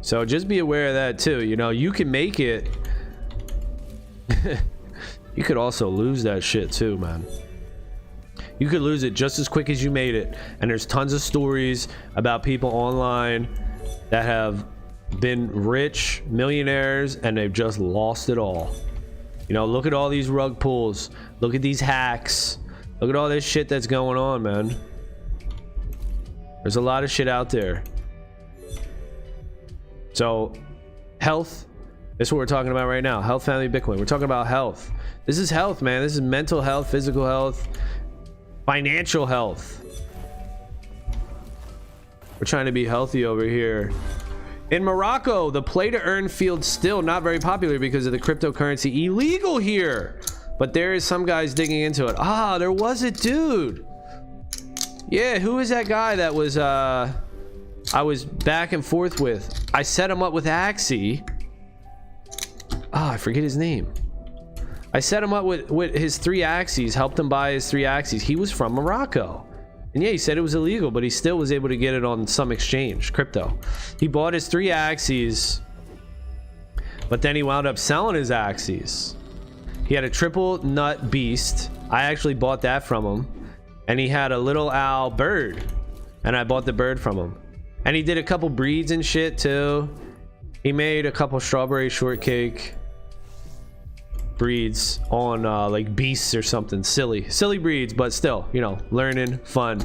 So just be aware of that too. You know, you can make it. You could also lose that shit too, man. You could lose it just as quick as you made it. And there's tons of stories about people online that have been rich millionaires and they've just lost it all. You know, look at all these rug pulls, look at these hacks, look at all this shit that's going on, man. There's a lot of shit out there. So health, that's what we're talking about right now. Health, family, Bitcoin. We're talking about health. This is health, man. This is mental health, physical health, financial health. We're trying to be healthy over here. In Morocco, the play to earn field still not very popular because of the cryptocurrency illegal here. But there is some guys digging into it. Ah, there was a dude. Yeah, who is that guy that was I was back and forth with? I set him up with Axie. Ah, I forget his name. I set him up with his 3 Axies, helped him buy his 3 Axies. He was from Morocco. And yeah, he said it was illegal, but he still was able to get it on some exchange, crypto. He bought his 3 Axies, but then he wound up selling his Axies. He had a triple nut beast. I actually bought that from him. And he had a little owl bird. And I bought the bird from him. And he did a couple breeds and shit too. He made a couple strawberry shortcake breeds on like beasts or something. Silly breeds, but still, you know, learning, fun.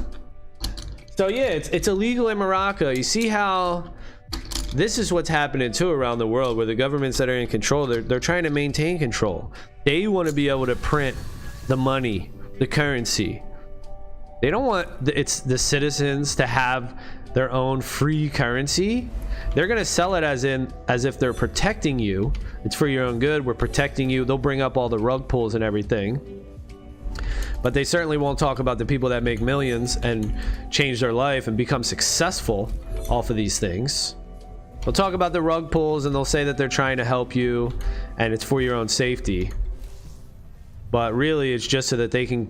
So yeah, it's illegal in Morocco. You see how this is what's happening too around the world, where the governments that are in control, they're trying to maintain control. They want to be able to print the money, the currency. They don't want it's the citizens to have their own free currency. They're gonna sell it as if they're protecting you. It's for your own good. We're protecting you. They'll bring up all the rug pulls and everything, but they certainly won't talk about the people that make millions and change their life and become successful off of these things. They'll talk about the rug pulls and they'll say that they're trying to help you and it's for your own safety, but really it's just so that they can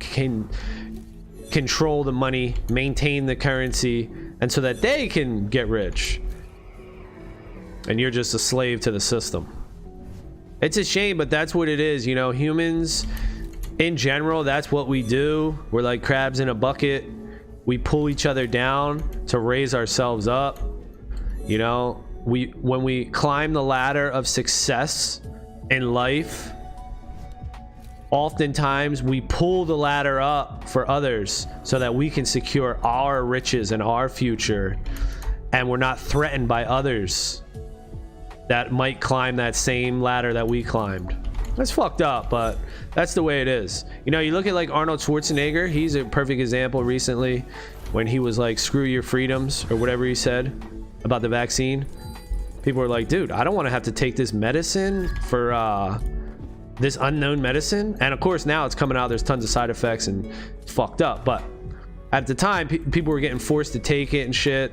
control the money, maintain the currency, and so that they can get rich and you're just a slave to the system. It's a shame, but that's what it is. You know, humans in general, that's what we do. We're like crabs in a bucket. We pull each other down to raise ourselves up. You know, when we climb the ladder of success in life, oftentimes we pull the ladder up for others so that we can secure our riches and our future, and we're not threatened by others that might climb that same ladder that we climbed. That's fucked up, but that's the way it is. You know, you look at like Arnold Schwarzenegger. He's a perfect example recently when he was like, screw your freedoms, or whatever he said about the vaccine. People were like, dude, I don't want to have to take this medicine for this unknown medicine. And of course now it's coming out, there's tons of side effects and it's fucked up, but at the time people were getting forced to take it and shit.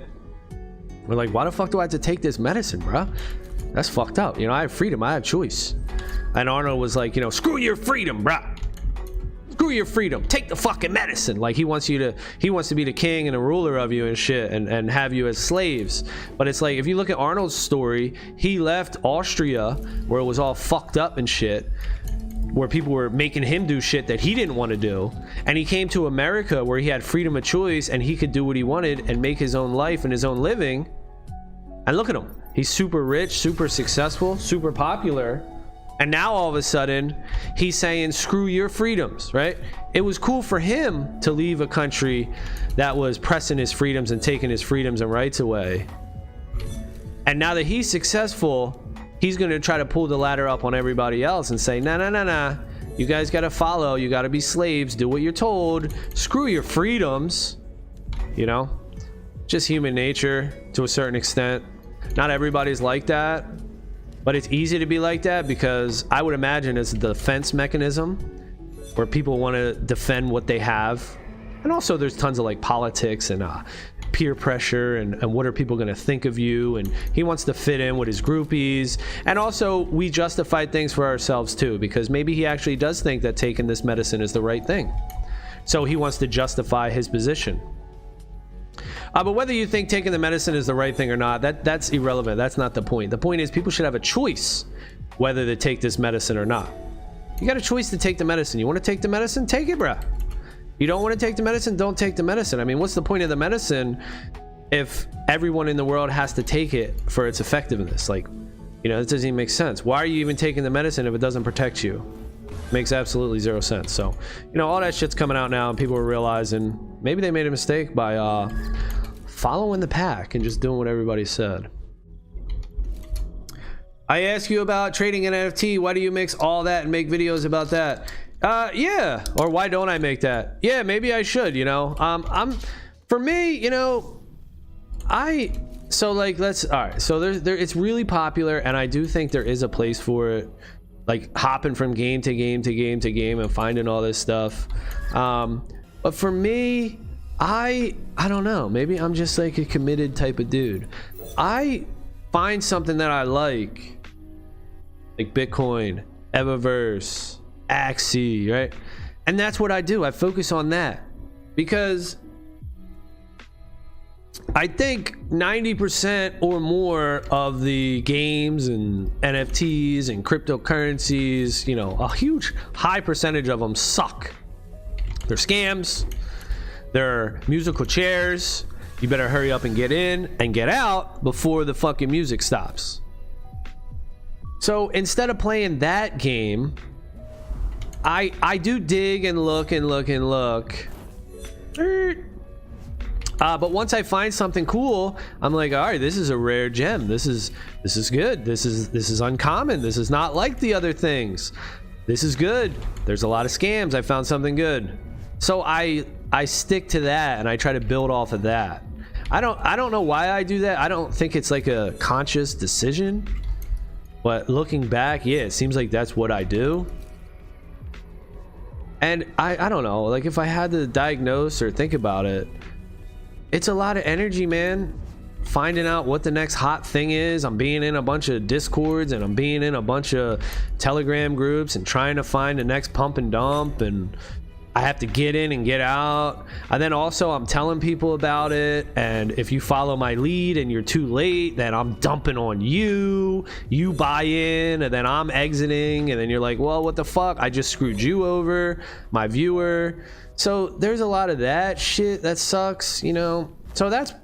We're like, why the fuck do I have to take this medicine, bro? That's fucked up. You know, I have freedom, I have choice. And Arnold was like, you know, screw your freedom, bro. Screw your freedom, take the fucking medicine. Like he wants to be the king and the ruler of you and shit, and have you as slaves. But it's like, if you look at Arnold's story, he left Austria where it was all fucked up and shit, where people were making him do shit that he didn't want to do, and he came to America where he had freedom of choice and he could do what he wanted and make his own life and his own living. And look at him, he's super rich, super successful, super popular, and now all of a sudden he's saying screw your freedoms, right? It was cool for him to leave a country that was pressing his freedoms and taking his freedoms and rights away, and now that he's successful, he's going to try to pull the ladder up on everybody else and say, nah, you guys got to follow, you got to be slaves, do what you're told, screw your freedoms. You know, just human nature to a certain extent. Not everybody's like that, but it's easy to be like that because I would imagine it's a defense mechanism where people want to defend what they have. And also there's tons of like politics and peer pressure and what are people going to think of you, and he wants to fit in with his groupies. And also we justify things for ourselves too, because maybe he actually does think that taking this medicine is the right thing, so he wants to justify his position. But whether you think taking the medicine is the right thing or not, that's irrelevant. That's not the point. The point is people should have a choice whether to take this medicine or not. You got a choice to take the medicine. You want to take the medicine, take it, bruh. You don't want to take the medicine, don't take the medicine. I mean, what's the point of the medicine if everyone in the world has to take it for its effectiveness? Like, you know, it doesn't even make sense. Why are you even taking the medicine if it doesn't protect you? Makes absolutely zero sense. So, you know, all that shit's coming out now and people are realizing maybe they made a mistake by following the pack and just doing what everybody said. I ask you about trading an NFT. Why do you mix all that and make videos about that? Yeah, or why don't I make that? Yeah, maybe I should, you know. For me, you know, so like, all right, so there it's really popular, and I do think there is a place for it, like hopping from game to game to game to game and finding all this stuff. But for me, I don't know, maybe I'm just like a committed type of dude. I find something that I like Bitcoin, Evaverse, Axie, right? And that's what I do. I focus on that because I think 90% or more of the games and NFTs and cryptocurrencies, you know, a huge high percentage of them suck. They're scams. They're musical chairs. You better hurry up and get in and get out before the fucking music stops. So instead of playing that game, I do dig and look and look and look. But once I find something cool, I'm like, all right, this is a rare gem. This is good. This is uncommon. This is not like the other things. This is good. There's a lot of scams. I found something good. So I stick to that and I try to build off of that. I don't know why I do that. I don't think it's like a conscious decision. But looking back, yeah, it seems like that's what I do. And I don't know, like if I had to diagnose or think about it, it's a lot of energy, man. Finding out what the next hot thing is. I'm being in a bunch of Discords and I'm being in a bunch of Telegram groups and trying to find the next pump and dump, and I have to get in and get out. And then also I'm telling people about it, and if you follow my lead and you're too late, then I'm dumping on you. You buy in and then I'm exiting, and then you're like, well, what the fuck, I just screwed you over, my viewer. So there's a lot of that shit that sucks, you know. So that's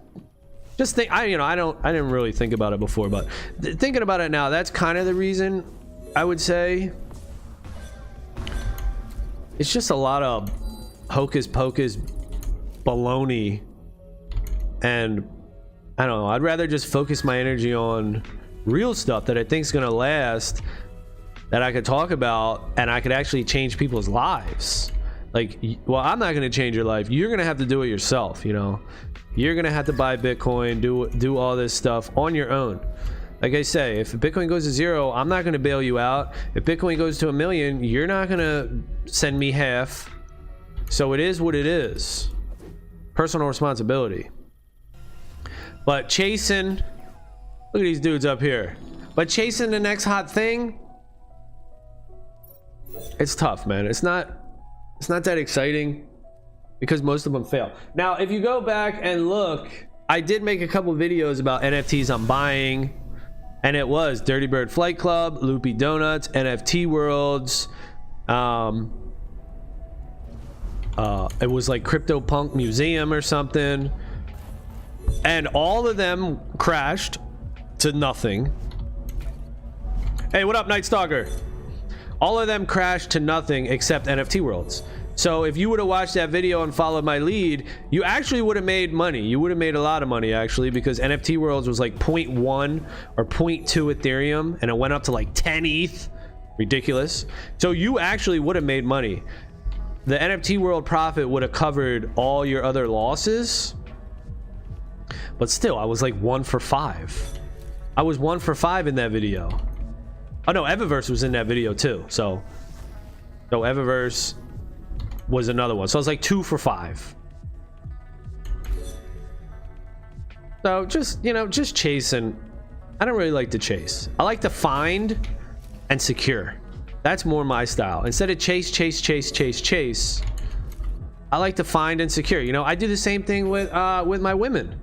just I didn't really think about it before, but thinking about it now, that's kind of the reason. I would say it's just a lot of hocus pocus baloney, and I don't know, I'd rather just focus my energy on real stuff that I think is gonna last, that I could talk about and I could actually change people's lives. Like, well, I'm not gonna change your life, you're gonna have to do it yourself, you know. You're gonna have to buy Bitcoin, do all this stuff on your own. Like I say, if Bitcoin goes to 0, I'm not going to bail you out. If Bitcoin goes to 1 million, you're not going to send me half. So it is what it is. Personal responsibility. But chasing, look at these dudes up here. But chasing the next hot thing, it's tough, man. It's not that exciting because most of them fail. Now, if you go back and look, I did make a couple videos about NFTs I'm buying. And it was Dirty Bird Flight Club, Loopy Donuts, NFT Worlds, It was like CryptoPunk Museum or something, and all of them crashed to nothing. Hey, what up, Night Stalker? All of them crashed to nothing except NFT Worlds. So if you would have watched that video and followed my lead, you actually would have made money. You would have made a lot of money, actually, because NFT Worlds was like 0.1 or 0.2 Ethereum, and it went up to like 10 ETH. Ridiculous. So you actually would have made money. The NFT World profit would have covered all your other losses. But still, I was like 1 for 5. I was 1 for 5 in that video. Oh no, Evaverse was in that video too. So Evaverse was another one. So I was like 2 for 5. So just, you know, just chasing. I don't really like to chase. I like to find and secure. That's more my style. Instead of chase, I like to find and secure. You know, I do the same thing with my women.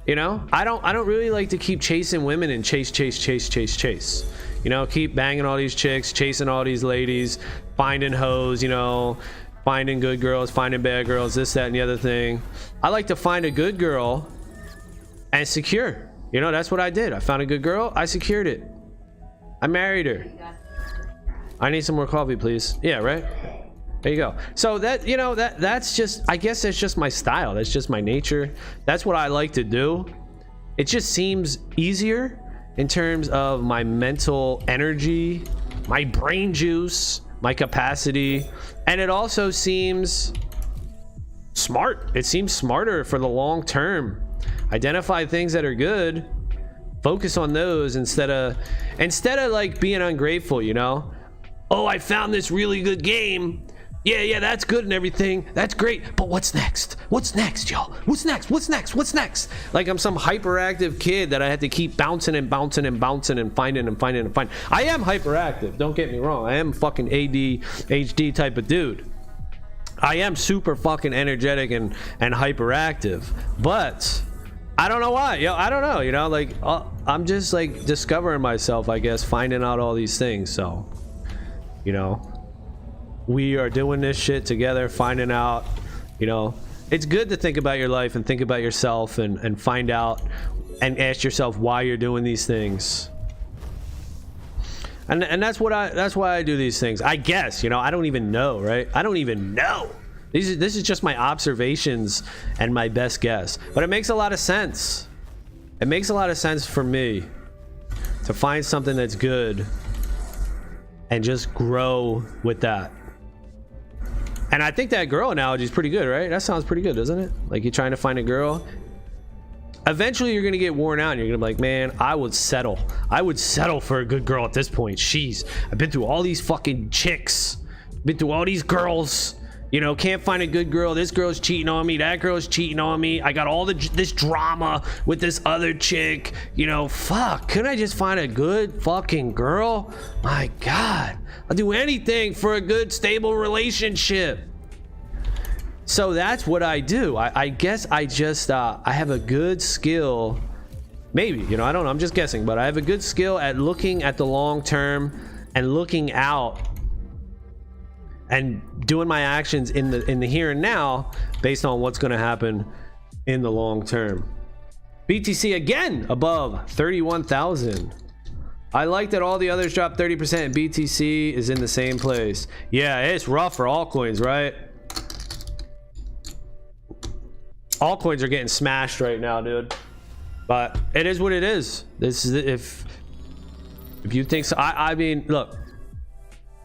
You know, I don't really like to keep chasing women and chase. You know, keep banging all these chicks, chasing all these ladies, finding hoes, you know, finding good girls, finding bad girls, this, that, and the other thing. I like to find a good girl and secure. You know, that's what I did. I found a good girl, I secured it. I married her. I need some more coffee, please. Yeah, right? There you go. So that, you know, that's just, I guess that's just my style. That's just my nature. That's what I like to do. It just seems easier in terms of my mental energy, my brain juice, my capacity, and it also seems smart. It seems smarter for the long term. Identify things that are good, focus on those instead of like being ungrateful, you know? Oh, I found this really good game. Yeah, that's good and everything. That's great. But what's next? What's next, y'all? What's next? Like I'm some hyperactive kid that I had to keep bouncing and finding. I am hyperactive. Don't get me wrong. I am fucking ADHD type of dude. I am super fucking energetic and hyperactive. But I don't know why. Yo, I don't know. You know, like I'm just like discovering myself, I guess, finding out all these things. So, you know, we are doing this shit together, finding out, you know, it's good to think about your life and think about yourself and find out and ask yourself why you're doing these things. And that's why I do these things. I guess, you know, I don't even know, right? I don't even know. This is just my observations and my best guess. But it makes a lot of sense. It makes a lot of sense for me to find something that's good and just grow with that. And I think that girl analogy is pretty good, right? That sounds pretty good, doesn't it? Like you're trying to find a girl. Eventually you're gonna get worn out and you're gonna be like, man, I would settle for a good girl at this point. Jeez, I've been through all these fucking chicks, been through all these girls, you know, can't find a good girl. This girl's cheating on me, that girl's cheating on me, I got all this drama with this other chick, you know. Fuck, couldn't I just find a good fucking girl? My God, I'll do anything for a good stable relationship. So that's what I do. I guess I just I have a good skill, maybe, you know, I don't know, I'm just guessing, but I have a good skill at looking at the long term and looking out and doing my actions in the here and now based on what's going to happen in the long term. BTC again above 31,000. I like that all the others dropped 30% and BTC is in the same place. Yeah, it's rough for altcoins, right? Altcoins are getting smashed right now, dude. But it is what it is. This is if you think so. I mean, look,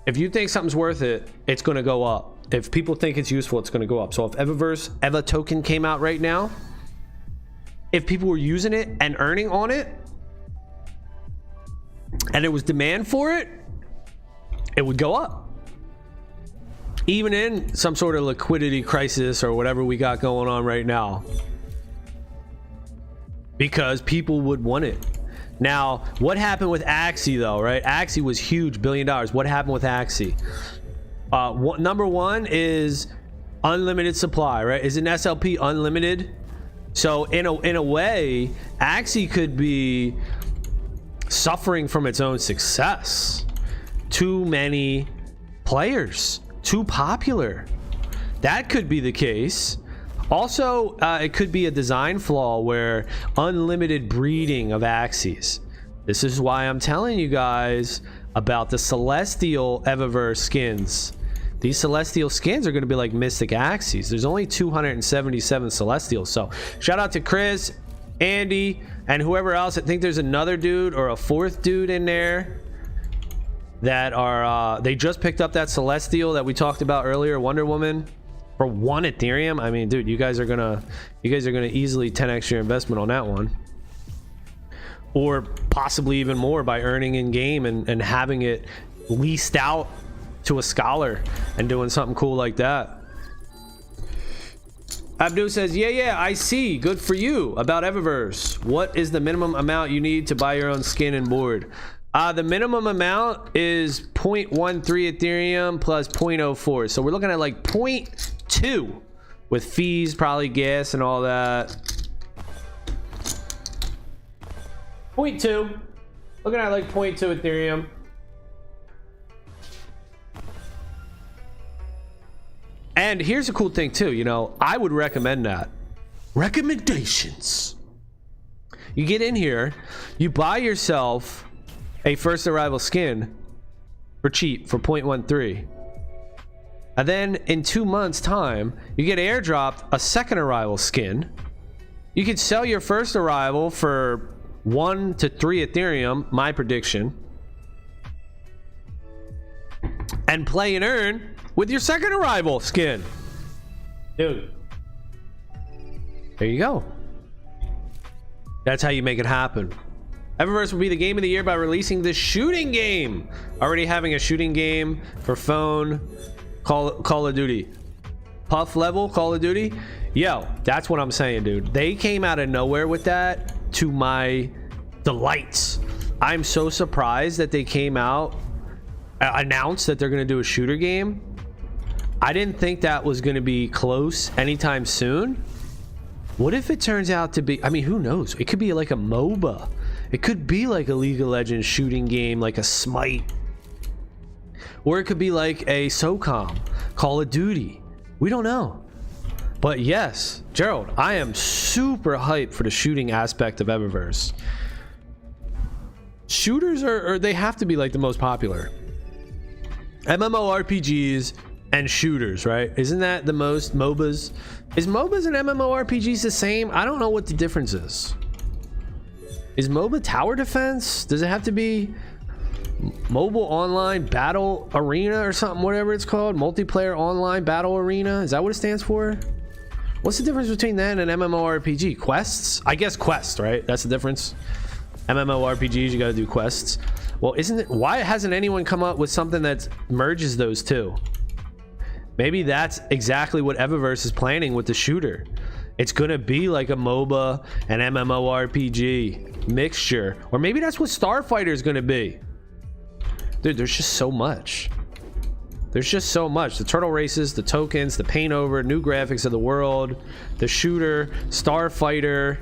if you think something's worth it, it's going to go up. If people think it's useful, it's going to go up. So if Evaverse Eva token came out right now, if people were using it and earning on it and it was demand for it, it would go up. Even in some sort of liquidity crisis or whatever we got going on right now, because people would want it. Now, what happened with Axie though, right? Axie was huge, $1 billion. What happened with Axie? Number one is unlimited supply, right? Is an SLP unlimited? So in a way, Axie could be suffering from its own success. Too many players, too popular. That could be the case. Also, it could be a design flaw where unlimited breeding of axes. This is why I'm telling you guys about the Celestial Evaverse skins. These Celestial skins are going to be like Mystic Axes. There's only 277 Celestials. So shout out to Chris, Andy, and whoever else. I think there's another dude or a fourth dude in there that are they just picked up that Celestial that we talked about earlier, Wonder Woman, for 1 Ethereum. I mean, dude, you guys are gonna easily 10x your investment on that one, or possibly even more by earning in game and having it leased out to a scholar and doing something cool like that. Abdul says, yeah, I see. Good for you. About Evaverse, what is the minimum amount you need to buy your own skin and board? The minimum amount is 0.13 Ethereum plus 0.04. So we're looking at like 0.2 with fees, probably gas and all that. 0.2. Looking at like 0.2 Ethereum. And here's a cool thing too, you know, I would recommend that. Recommendations. You get in here, you buy yourself a first arrival skin for cheap for 0.13. And then in 2 months time, you get airdropped a second arrival skin. You could sell your first arrival for 1 to 3 Ethereum, my prediction, and play and earn with your second arrival skin. Dude, there you go. That's how you make it happen. Evaverse will be the game of the year by releasing the shooting game. Already having a shooting game for phone. Call of Duty. Puff level Call of Duty. Yo, that's what I'm saying, dude. They came out of nowhere with that, to my delights. I'm so surprised that they came out, announced that they're going to do a shooter game. I didn't think that was going to be close anytime soon. What if it turns out to be, I mean, who knows? It could be like a MOBA. It could be like a League of Legends shooting game, like a Smite. Or it could be like a SOCOM, Call of Duty. We don't know. But yes, Gerald, I am super hyped for the shooting aspect of Evaverse. Shooters are they have to be like the most popular. MMORPGs and shooters, right? Isn't that the most? MOBAs? Is MOBAs and MMORPGs the same? I don't know what the difference is. Is MOBA tower defense? Does it have to be mobile online battle arena or something, whatever it's called? Multiplayer online battle arena? Is that what it stands for? What's the difference between that and an MMORPG? Quests? I guess quests, right? That's the difference. MMORPGs, you gotta do quests. Well, isn't it? Why hasn't anyone come up with something that merges those two? Maybe that's exactly what Evaverse is planning with the shooter. It's gonna be like a MOBA and MMORPG mixture, or maybe that's what Starfighter is gonna be. Dude, there's just so much. There's just so much. The turtle races, the tokens, the paint over, new graphics of the world, the shooter, Starfighter.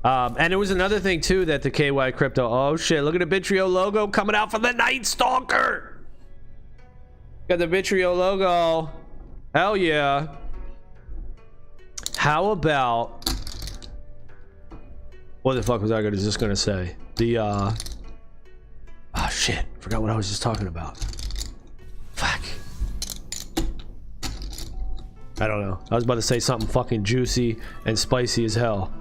And it was another thing too that the KY Crypto. Oh shit! Look at the Bittrio logo coming out for the Night Stalker. Got the Bittrio logo. Hell yeah. How about, what the fuck was I just gonna say? The oh shit, forgot what I was just talking about. Fuck. I don't know. I was about to say something fucking juicy and spicy as hell,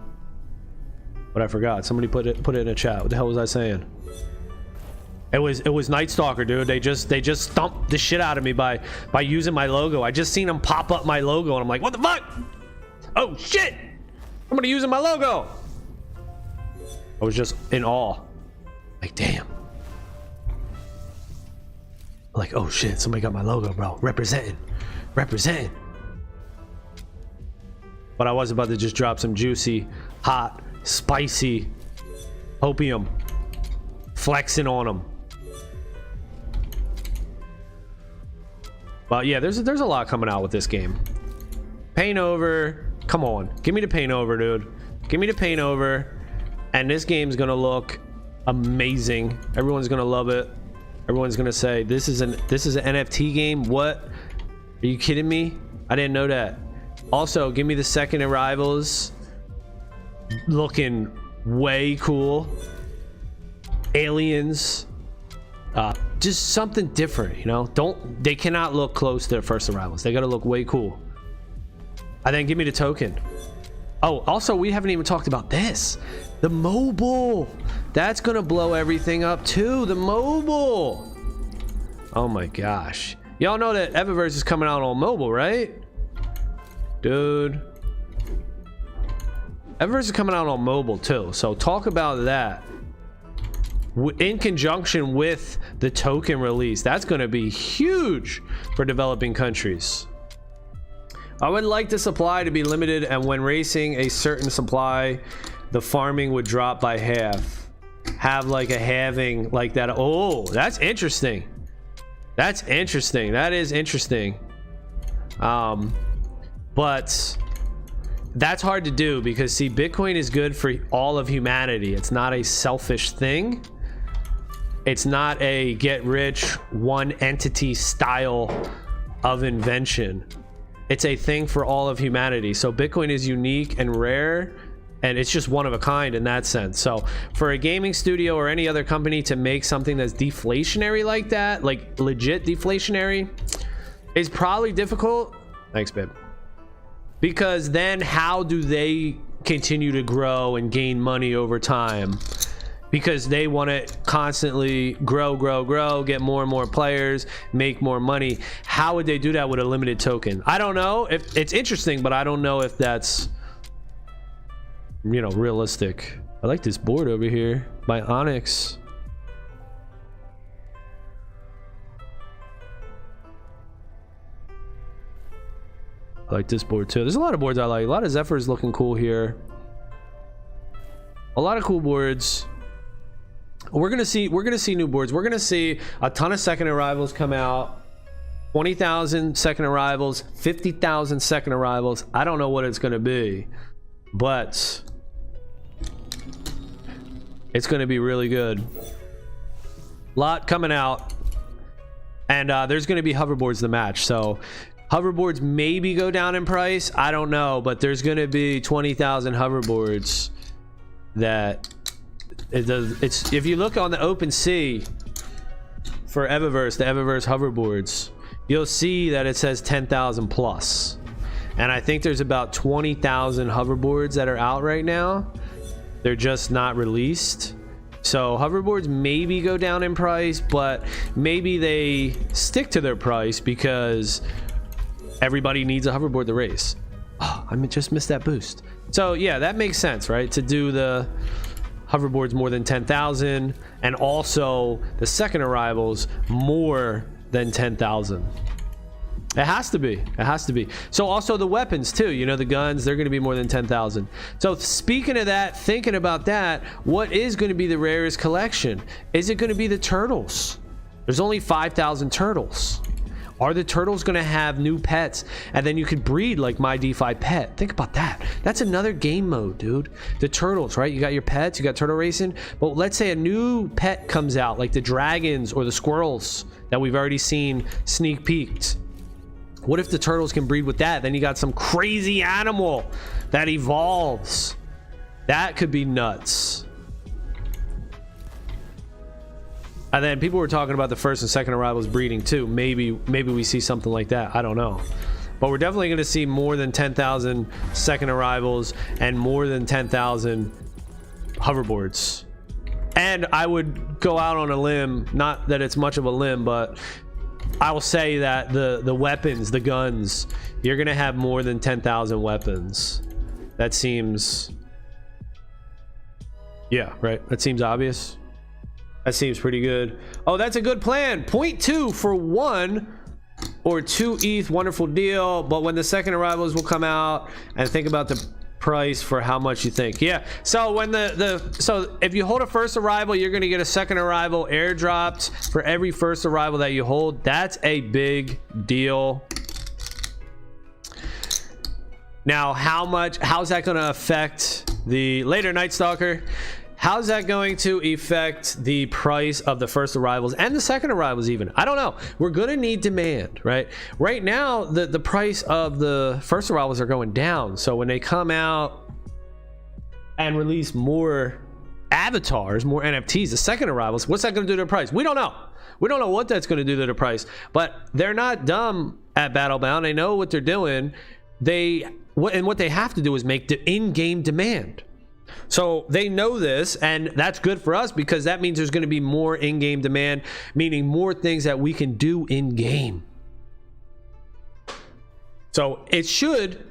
but I forgot. Somebody put it in a chat. What the hell was I saying? It was Night Stalker, dude. They just thumped the shit out of me by using my logo. I just seen them pop up my logo and I'm like, what the fuck? Oh shit! Somebody using my logo. I was just in awe. Like, damn. Like, oh shit, somebody got my logo, bro. Representing. But I was about to just drop some juicy, hot, spicy opium. Flexing on them. Well, yeah, there's a lot coming out with this game. Paint over. Come on. Give me the paint over, dude. Give me the paint over. And this game's gonna look amazing. Everyone's gonna love it. Everyone's gonna say this is an NFT game. What? Are you kidding me? I didn't know that. Also, give me the second arrivals. Looking way cool. Aliens. Just something different, you know. They cannot look close to their first arrivals. They gotta look way cool. And then give me the token. Oh, also, we haven't even talked about this. The mobile. That's gonna blow everything up too. The mobile. Oh my gosh. Y'all know that Evaverse is coming out on mobile, right? Dude. Evaverse is coming out on mobile too. So talk about that. In conjunction with the token release. That's gonna be huge for developing countries. I would like the supply to be limited, and when racing a certain supply, the farming would drop by half. Have like a halving like that. Oh, that's interesting. That's interesting. That is interesting. But that's hard to do because, see, Bitcoin is good for all of humanity. It's not a selfish thing. It's not a get rich one entity style of invention. It's a thing for all of humanity. So Bitcoin is unique and rare, and it's just one of a kind in that sense. So for a gaming studio or any other company to make something that's deflationary like that, like legit deflationary, is probably difficult. Thanks, babe. Because then how do they continue to grow and gain money over time? Because they want to constantly grow, get more and more players, make more money. How would they do that with a limited token? I don't know. If it's interesting, but I don't know if that's, you know, realistic. I like this board over here by Onyx. I like this board too. There's a lot of boards I like. A lot of Zephyrs looking cool here. A lot of cool boards. We're gonna see new boards. We're gonna see a ton of second arrivals come out. 20,000 second arrivals, 50,000 second arrivals. I don't know what it's gonna be, but it's gonna be really good. Lot coming out, and there's gonna be hoverboards to match. So hoverboards maybe go down in price. I don't know, but there's gonna be 20,000 hoverboards that. It's if you look on the OpenSea for Evaverse, the Evaverse hoverboards, you'll see that it says 10,000 plus, and I think there's about 20,000 hoverboards that are out right now. They're just not released. So hoverboards maybe go down in price, but maybe they stick to their price because everybody needs a hoverboard to race. Oh, I just missed that boost. So yeah, that makes sense, right? To do the hoverboards more than 10,000, and also the second arrivals more than 10,000. It has to be. It has to be. So also the weapons too, you know, the guns, they're going to be more than 10,000. So speaking of that, thinking about that, what is going to be the rarest collection? Is it going to be the turtles? There's only 5,000 turtles. Are the turtles going to have new pets? And then you could breed like my DeFi pet. Think about that. That's another game mode, dude. The turtles, right? You got your pets, you got turtle racing. But let's say a new pet comes out, like the dragons or the squirrels that we've already seen sneak peeked. What if the turtles can breed with that? Then you got some crazy animal that evolves. That could be nuts. And then people were talking about the first and second arrivals breeding too. Maybe we see something like that. I don't know. But we're definitely going to see more than 10,000 second arrivals and more than 10,000 hoverboards. And I would go out on a limb, not that it's much of a limb, but I will say that the weapons, the guns, you're going to have more than 10,000 weapons. That seems... Yeah, right. That seems obvious. That seems pretty good. Oh, that's a good plan. 0.2 for 1 or 2 ETH. Wonderful deal. But when the second arrivals will come out, and think about the price for how much you think. Yeah. So when so if you hold a first arrival, you're going to get a second arrival airdropped for every first arrival that you hold. That's a big deal. Now, how's that going to affect the later Night Stalker? how's that going to affect the price of the first arrivals and the second arrivals even? I don't know. We're gonna need demand, right? Right now, the price of the first arrivals are going down. So when they come out and release more avatars, more NFTs, the second arrivals, what's that gonna do to the price? We don't know. We don't know what that's gonna do to the price, but they're not dumb at Battlebound. They know what they're doing. What they have to do is make the in-game demand. So they know this, and that's good for us because that means there's going to be more in-game demand, meaning more things that we can do in-game. So it should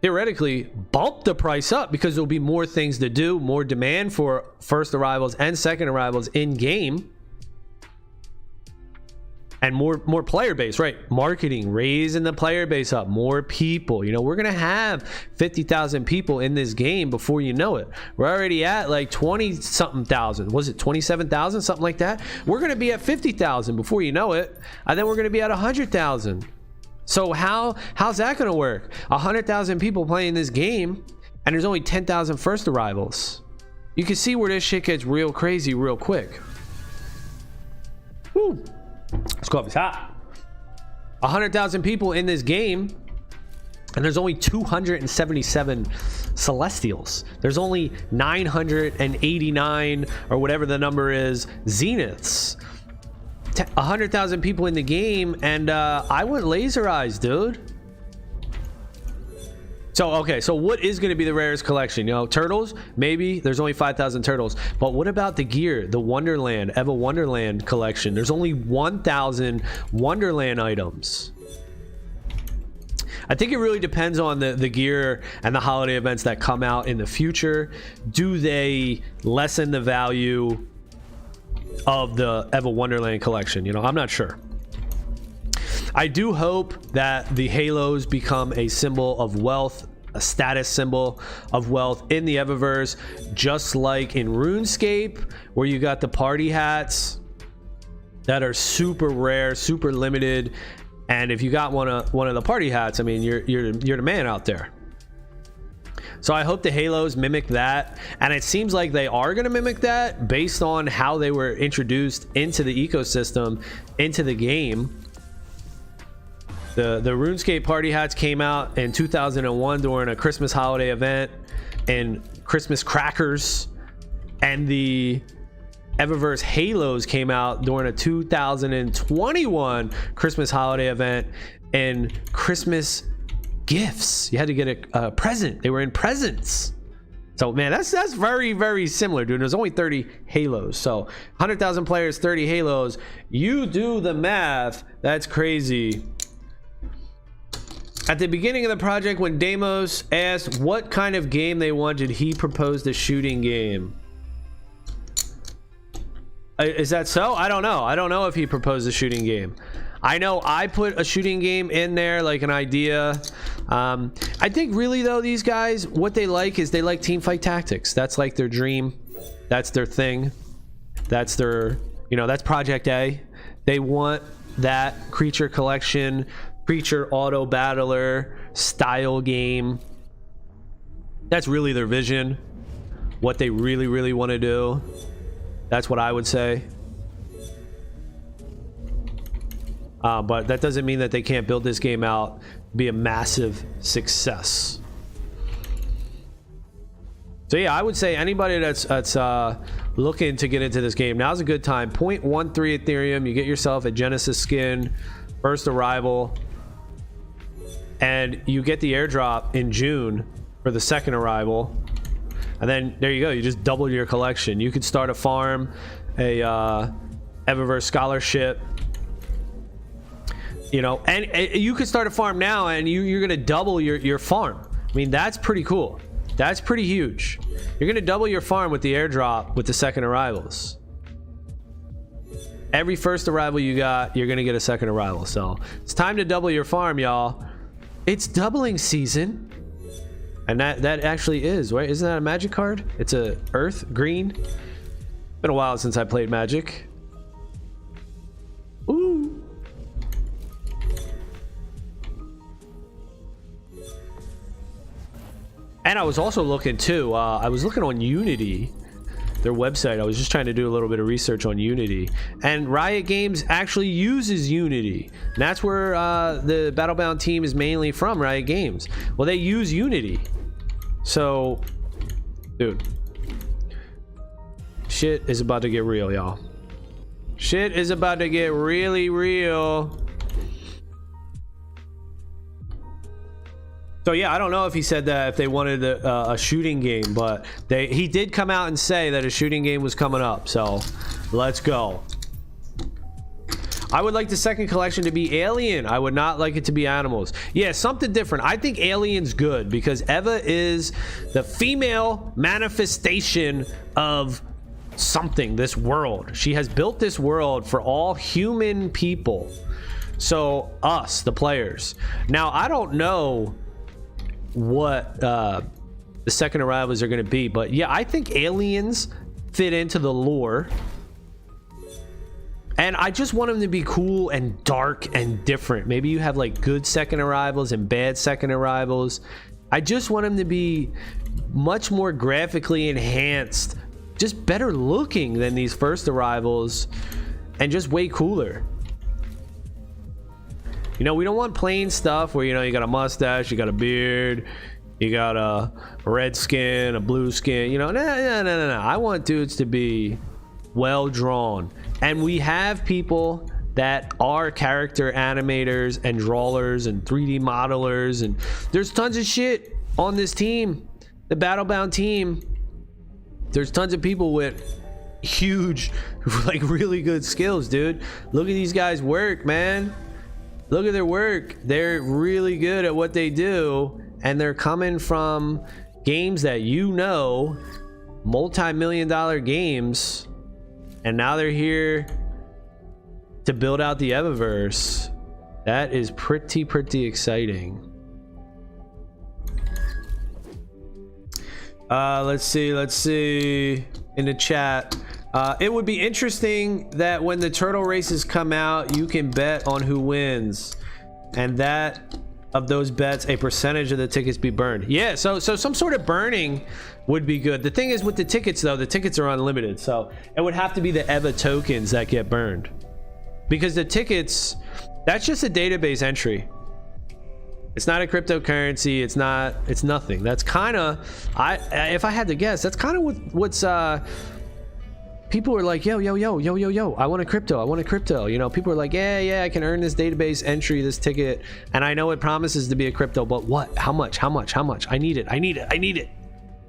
theoretically bump the price up because there'll be more things to do, more demand for first arrivals and second arrivals in-game. And more player base, right? Marketing, raising the player base up, more people. You know, we're gonna have 50,000 people in this game before you know it. We're already at like 20 something thousand. Was it 27,000, something like that? We're gonna be at 50,000 before you know it, and then we're gonna be at 100,000. So how's that gonna work? 100,000 people playing this game, and there's only 10,000 first arrivals. You can see where this shit gets real crazy real quick. Woo. This coffee's hot. 100,000 people in this game, and there's only 277 Celestials. There's only 989 or whatever the number is Zeniths. 100,000 people in the game, and I went laser eyes, dude. So, okay, so what is going to be the rarest collection? You know, turtles? Maybe. There's only 5,000 turtles. But what about the gear? The Wonderland, Eva Wonderland collection. There's only 1,000 Wonderland items. I think it really depends on the gear and the holiday events that come out in the future. Do they lessen the value of the Eva Wonderland collection? You know, I'm not sure. I do hope that the halos become a symbol of wealth, a status symbol of wealth in the Evaverse, just like in RuneScape, where you got the party hats that are super rare, super limited, and if you got one of the party hats, I mean, you're the man out there. So I hope the halos mimic that, and it seems like they are going to mimic that based on how they were introduced into the ecosystem, into the game. The RuneScape party hats came out in 2001 during a Christmas holiday event and Christmas crackers, and the Evaverse halos came out during a 2021 Christmas holiday event and Christmas gifts. You had to get a present. They were in presents. So man, that's very, very similar, dude. There's only 30 halos, so 100,000 players, 30 halos. You do the math. That's crazy. At the beginning of the project, when Deimos asked what kind of game they wanted, he proposed a shooting game. Is that so? I don't know. I don't know if he proposed a shooting game. I know I put a shooting game in there, like an idea. I think really though, these guys, what they like is they like team fight tactics. That's like their dream. That's their thing. That's their, you know, that's Project A. They want that creature collection, creature auto battler style game. That's really their vision, what they really, really want to do. That's what I would say. But that doesn't mean that they can't build this game out, be a massive success. So yeah, I would say anybody that's looking to get into this game, now's a good time. 0.13 Ethereum, you get yourself a Genesis skin, first arrival, and you get the airdrop in June for the second arrival, and then there you go, you just double your collection. You could start a farm, a Evaverse scholarship, you know, and you could start a farm now and you're gonna double your farm. I mean, that's pretty cool. That's pretty huge. You're gonna double your farm with the airdrop with the second arrivals. Every first arrival you got, you're gonna get a second arrival. So it's time to double your farm, y'all. It's doubling season, and that actually is, right? Isn't that a magic card? It's a earth green. Been a while since I played Magic. Ooh. And I was also looking too. I was looking on Unity their website. I was just trying to do a little bit of research on Unity, and Riot Games actually uses Unity. And that's where the Battlebound team is mainly from, Riot Games. Well, they use Unity. So, dude, shit is about to get real, y'all. Shit is about to get really real. So yeah, I don't know if he said that if they wanted a shooting game, but he did come out and say that a shooting game was coming up. So let's go. I would like the second collection to be Alien. I would not like it to be Animals. Yeah, something different. I think Alien's good because Eva is the female manifestation of something, this world. She has built this world for all human people. So us, the players. Now, I don't know what the second arrivals are going to be, but yeah, I think aliens fit into the lore, and I just want them to be cool and dark and different. Maybe you have like good second arrivals and bad second arrivals. I just want them to be much more graphically enhanced, just better looking than these first arrivals, and just way cooler. You know, we don't want plain stuff where, you know, you got a mustache, you got a beard, you got a red skin, a blue skin, you know. No. I want dudes to be well drawn. And we have people that are character animators and drawers and 3D modelers, and there's tons of shit on this team, the Battlebound team. There's tons of people with huge, like really good skills, dude. Look at these guys work, man. Look at their work. They're really good at what they do, and they're coming from games that, you know, multi-million-dollar games, and now they're here to build out the Evaverse. That is pretty exciting. Let's see in the chat. It would be interesting that when the turtle races come out, you can bet on who wins, and that of those bets, a percentage of the tickets be burned. Yeah, so some sort of burning would be good. The thing is with the tickets, though, the tickets are unlimited, so it would have to be the EVA tokens that get burned, because the tickets, that's just a database entry. It's not a cryptocurrency. It's nothing. That's kind of, if I had to guess, that's kind of what's people are like, yo, I want a crypto. You know, people are like, yeah, I can earn this database entry, this ticket, and I know it promises to be a crypto, but what? How much? I need it.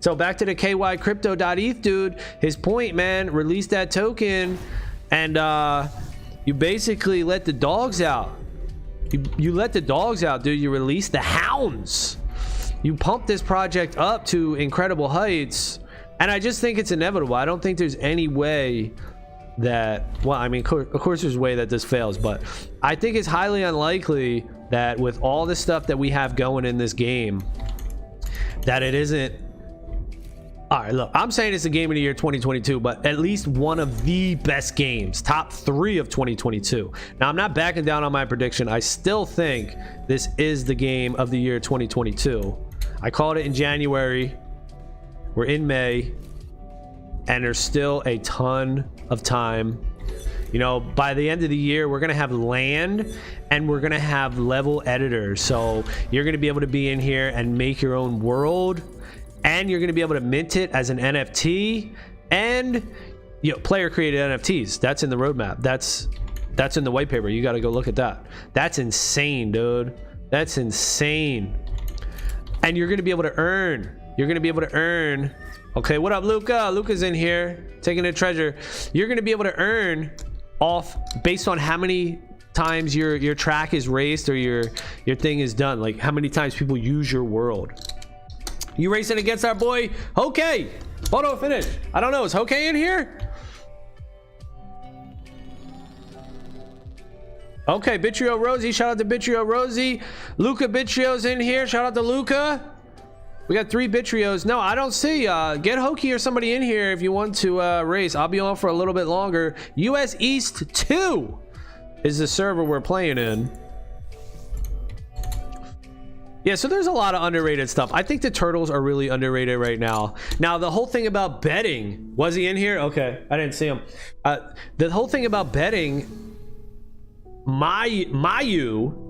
So back to the kycrypto.eth dude, his point, man, release that token, and you basically let the dogs out. You let the dogs out, dude. You release the hounds. You pump this project up to incredible heights. And I just think it's inevitable. I don't think there's any way that, well, I mean, of course there's a way that this fails, but I think it's highly unlikely that with all the stuff that we have going in this game, that it isn't. All right, look, I'm saying it's a game of the year 2022, but at least one of the best games, top 3 of 2022. Now, I'm not backing down on my prediction. I still think this is the game of the year 2022. I called it in January. We're in May, and there's still a ton of time. You know, by the end of the year, we're going to have land, and we're going to have level editors. So you're going to be able to be in here and make your own world, and you're going to be able to mint it as an NFT, and, you know, player created NFTs. That's in the roadmap. That's in the white paper. You got to go look at that. That's insane, dude. That's insane. And you're going to be able to earn. Okay, what up, Luca? Luca's in here taking a treasure. You're going to be able to earn off based on how many times your track is raced or your thing is done, like how many times people use your world. You racing against our boy Okay? Photo finish. I don't know, is Okay in here? Okay, Bittrio Rosie, shout out to Bittrio Rosie. Luca Bittrio's in here, shout out to Luca. We got 3 Bittrios. No, I don't see. Get Hokey or somebody in here if you want to race. I'll be on for a little bit longer. US East 2 is the server we're playing in. Yeah, so there's a lot of underrated stuff. I think the turtles are really underrated right now. Now, the whole thing about betting, was he in here? Okay, I didn't see him. The whole thing about betting, Mayu.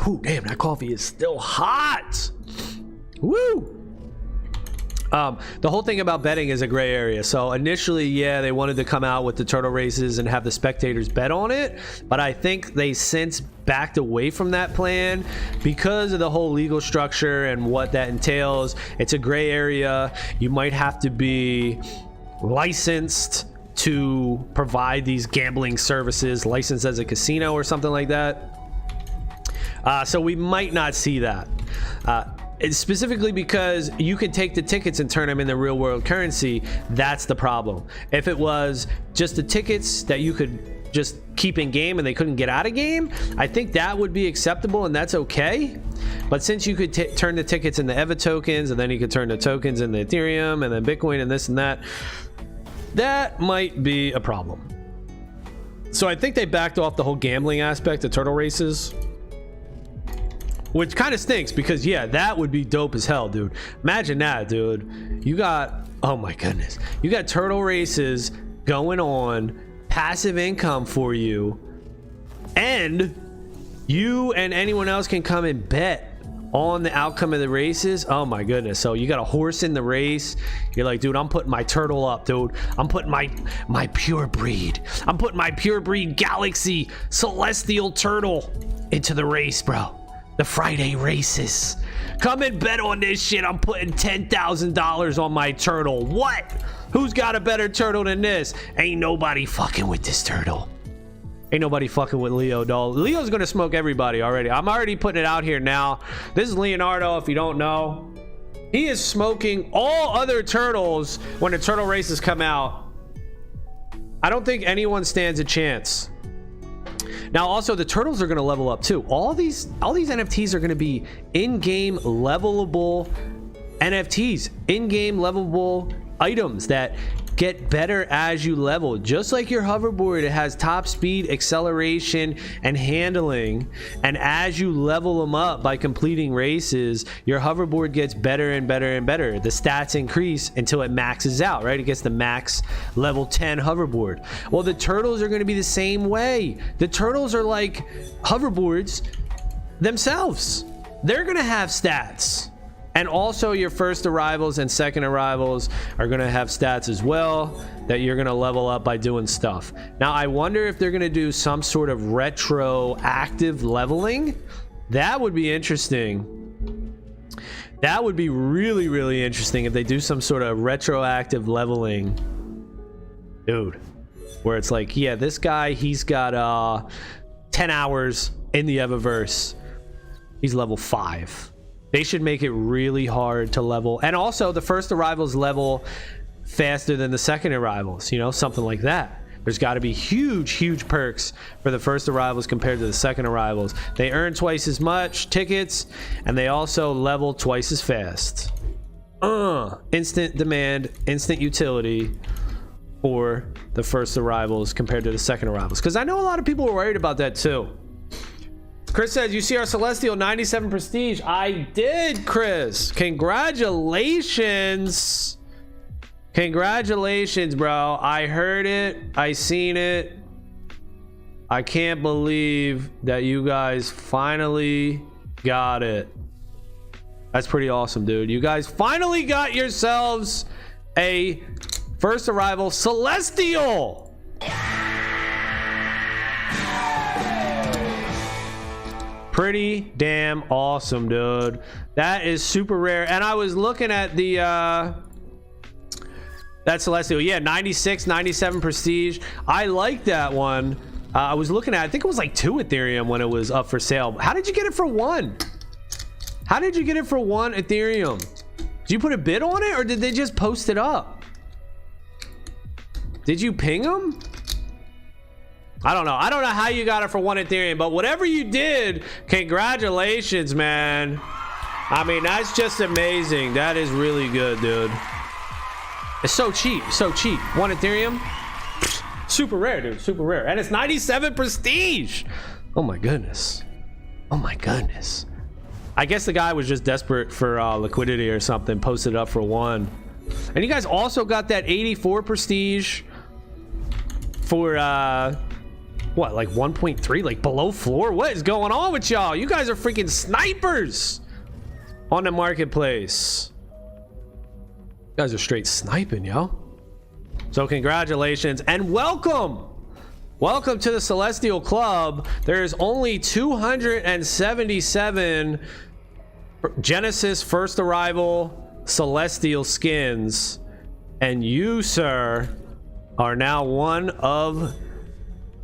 Oh, damn, that coffee is still hot. Woo! The whole thing about betting is a gray area. So initially, yeah, they wanted to come out with the turtle races and have the spectators bet on it, but I think they since backed away from that plan because of the whole legal structure and what that entails. It's a gray area. You might have to be licensed to provide these gambling services, licensed as a casino or something like that. So we might not see that. It's specifically because you could take the tickets and turn them into real world currency. That's the problem. If it was just the tickets that you could just keep in game and they couldn't get out of game, I think that would be acceptable and that's okay. But since you could turn the tickets into Eva tokens and then you could turn the tokens into Ethereum and then Bitcoin and this and that, that might be a problem. So I think they backed off the whole gambling aspect of turtle races, which kind of stinks because, yeah, that would be dope as hell, dude. Imagine that, dude. You got, oh my goodness, you got turtle races going on, passive income for you, and you and anyone else can come and bet on the outcome of the races. Oh my goodness. So you got a horse in the race. You're like, dude, I'm putting my turtle up, dude. I'm putting my pure breed. I'm putting my pure breed galaxy celestial turtle into the race, bro. The Friday races. Come and bet on this shit. I'm putting $10,000 on my turtle. What? Who's got a better turtle than this? Ain't nobody fucking with this turtle. Ain't nobody fucking with Leo, dog. Leo's gonna smoke everybody already. I'm already putting it out here now. This is Leonardo, if you don't know. He is smoking all other turtles when the turtle races come out. I don't think anyone stands a chance. Now, also, the turtles are going to level up too. All these NFTs are going to be in-game levelable NFTs, in-game levelable items that get better as you level. Just like your hoverboard, it has top speed, acceleration, and handling. And as you level them up by completing races, your hoverboard gets better and better and better. The stats increase until it maxes out, right? It gets the max level 10 hoverboard. Well, the turtles are going to be the same way. The turtles are like hoverboards themselves. They're going to have stats. And also your first arrivals and second arrivals are going to have stats as well that you're going to level up by doing stuff. Now, I wonder if they're going to do some sort of retroactive leveling. That would be interesting. That would be really, really interesting if they do some sort of retroactive leveling. Dude, where it's like, yeah, this guy, he's got 10 hours in the Evaverse. He's level 5. They should make it really hard to level. And also, the first arrivals level faster than the second arrivals, you know, something like that. There's got to be huge perks for the first arrivals compared to the second arrivals. They earn twice as much tickets, and they also level twice as fast. Instant demand, instant utility for the first arrivals compared to the second arrivals. Because I know a lot of people were worried about that too. Chris says, you see our Celestial 97 Prestige. I did, Chris. Congratulations. Congratulations, bro. I heard it. I seen it. I can't believe that you guys finally got it. That's pretty awesome, dude. You guys finally got yourselves a first arrival Celestial. Pretty damn awesome, dude. That is super rare. And I was looking at the that Celestial. Yeah, 96, 97 Prestige. I like that one. I was looking at, I think it was like 2 Ethereum when it was up for sale. How did you get it for 1? How did you get it for 1 Ethereum? Did you put a bid on it or did they just post it up? Did you ping them? I don't know. I don't know how you got it for 1 Ethereum, but whatever you did, congratulations, man. I mean, that's just amazing. That is really good, dude. It's so cheap. So cheap. 1 Ethereum. Super rare, dude. Super rare. And it's 97 Prestige. Oh my goodness. Oh my goodness. I guess the guy was just desperate for liquidity or something, posted it up for 1. And you guys also got that 84 prestige for what, like 1.3, like below floor? What is going on with y'all? You guys are freaking snipers on the marketplace. You guys are straight sniping, yo. So congratulations and welcome to the Celestial Club. There's only 277 Genesis first arrival Celestial skins, and you, sir, are now one of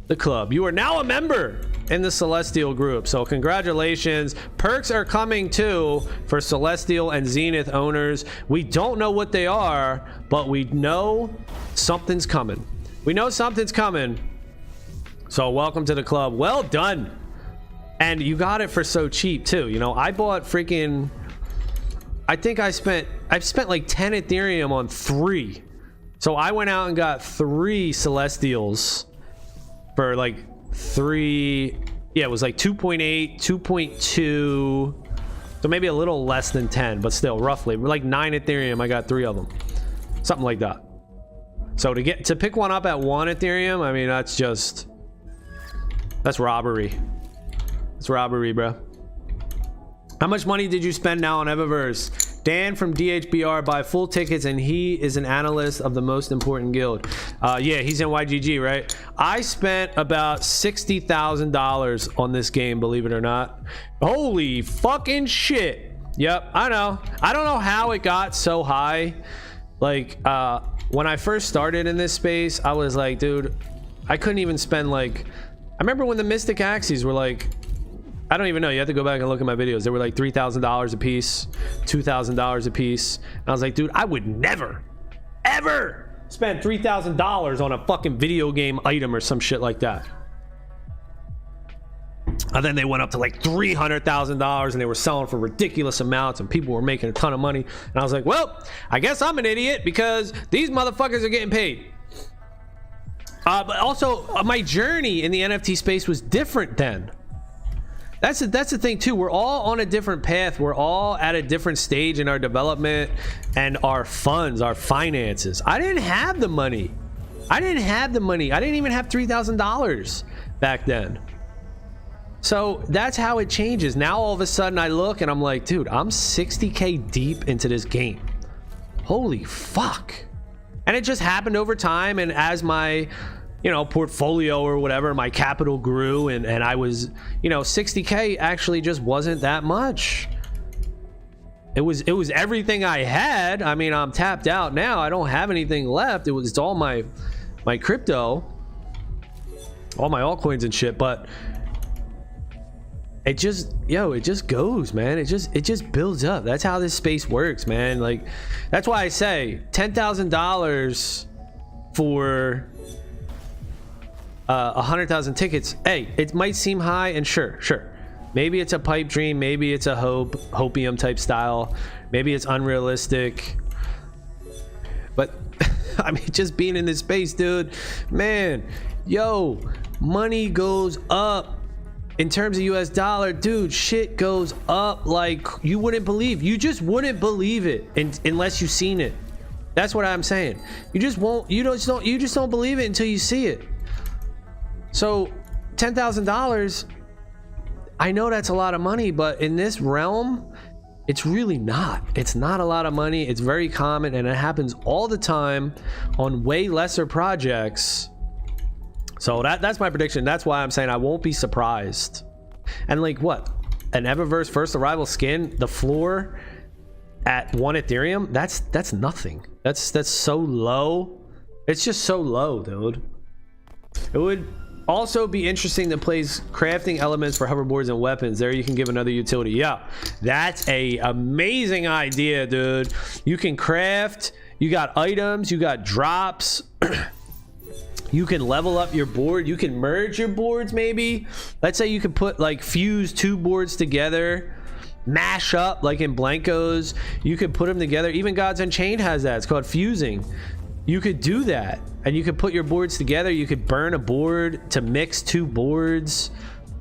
the club. You are now a member in the Celestial group, so congratulations. Perks are coming too for Celestial and Zenith owners. We don't know what they are, but we know something's coming. So welcome to the club. Well done. And you got it for so cheap too. You know, I bought freaking, I think I've spent like 10 Ethereum on 3. So I went out and got 3 Celestials for like 3, yeah, it was like 2.8, 2.2, so maybe a little less than 10, but still roughly like 9 Ethereum. I got 3 of them, something like that. So to pick one up at 1 Ethereum, I mean, that's robbery. It's robbery, bro. How much money did you spend now on Evaverse? Dan from DHBR buy full tickets, and he is an analyst of the most important guild. Yeah, he's in YGG, right? I spent about $60,000 on this game, believe it or not. Holy fucking shit. Yep, I know. I don't know how it got so high. Like, when I first started in this space, I was like, dude, I couldn't even spend like, I remember when the Mystic Axes were like, I don't even know, you have to go back and look at my videos. They were like $3,000 a piece, $2,000 a piece. And I was like, dude, I would never, ever spend $3,000 on a fucking video game item or some shit like that. And then they went up to like $300,000 and they were selling for ridiculous amounts and people were making a ton of money. And I was like, well, I guess I'm an idiot because these motherfuckers are getting paid. But also my journey in the NFT space was different then. That's the thing too. We're all on a different path. We're all at a different stage in our development and our funds, our finances. I didn't have the money. I didn't even have $3,000 back then. So that's how it changes. Now all of a sudden I look and I'm like, dude, I'm 60K deep into this game. Holy fuck. And it just happened over time, and as my, you know, portfolio or whatever, my capital grew, and I was, you know, 60K actually just wasn't that much. It was everything I had. I mean, I'm tapped out now. I don't have anything left. It's all my crypto, all my altcoins and shit, but it just goes, man. It just builds up. That's how this space works, man. Like, that's why I say $10,000 for 100,000 tickets. Hey, it might seem high, and sure, maybe it's a pipe dream, maybe it's a hopium type style, maybe it's unrealistic, but I mean, just being in this space, dude, man, yo, money goes up. In terms of US dollar, dude, shit goes up like you wouldn't believe. You just wouldn't believe it unless you've seen it. That's what I'm saying. You just don't believe it until you see it. So $10,000, I know that's a lot of money, but in this realm, it's really not. It's not a lot of money. It's very common, and it happens all the time on way lesser projects. So that's my prediction. That's why I'm saying I won't be surprised. And like, what, an Evaverse first arrival skin, the floor at 1 Ethereum, that's nothing. That's so low. It's just so low, dude. It would also be interesting to place crafting elements for hoverboards and weapons. There you can give another utility. Yeah, that's a amazing idea, dude. You can craft, you got items, you got drops. You can level up your board. You can merge your boards, maybe. Let's say you could put like fuse 2 boards together, mash up like in Blankos. You could put them together. Even Gods Unchained has that. It's called fusing. You could do that, and you could put your boards together. You could burn a board to mix 2 boards.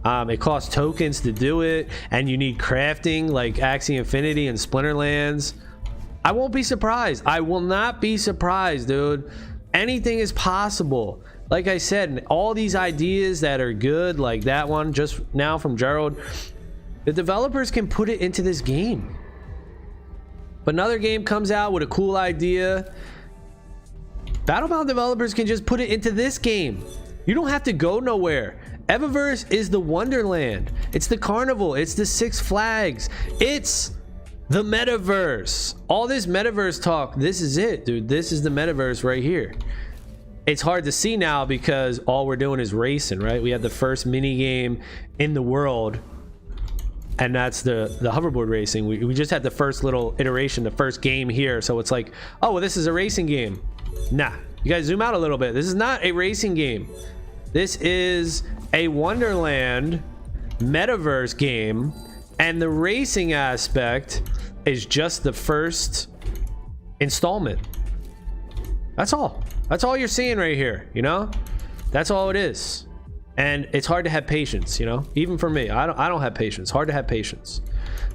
It costs tokens to do it, and you need crafting like Axie Infinity and Splinterlands. I won't be surprised. I will not be surprised, dude. Anything is possible. Like I said, all these ideas that are good, like that one just now from Gerald, the developers can put it into this game. But another game comes out with a cool idea, Battlebound developers can just put it into this game. You don't have to go nowhere. Evaverse is the Wonderland. It's the Carnival. It's the Six Flags. It's the metaverse. All this metaverse talk, this is it, dude. This is the metaverse right here. It's hard to see now because all we're doing is racing, right? We had the first mini game in the world, and that's the hoverboard racing. We just had the first little iteration, the first game here. So it's like, oh, well, this is a racing game. Nah, you guys zoom out a little bit. This is not a racing game. This is a Wonderland metaverse game, and the racing aspect is just the first installment. That's all. That's all you're seeing right here, you know? That's all it is. And it's hard to have patience, you know? Even for me, I don't have patience. Hard to have patience.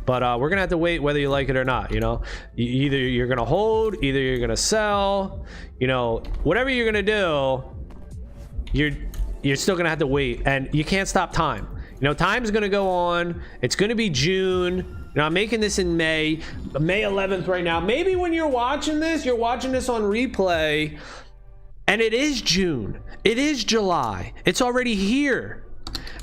But we're gonna have to wait whether you like it or not, you know? Either you're gonna hold, either you're gonna sell, you know, whatever you're gonna do, you're still gonna have to wait, and you can't stop time. You know, time's gonna go on. It's gonna be June. You know, I'm making this in May 11th right now. Maybe when you're watching this on replay, and it is June. It is July. It's already here.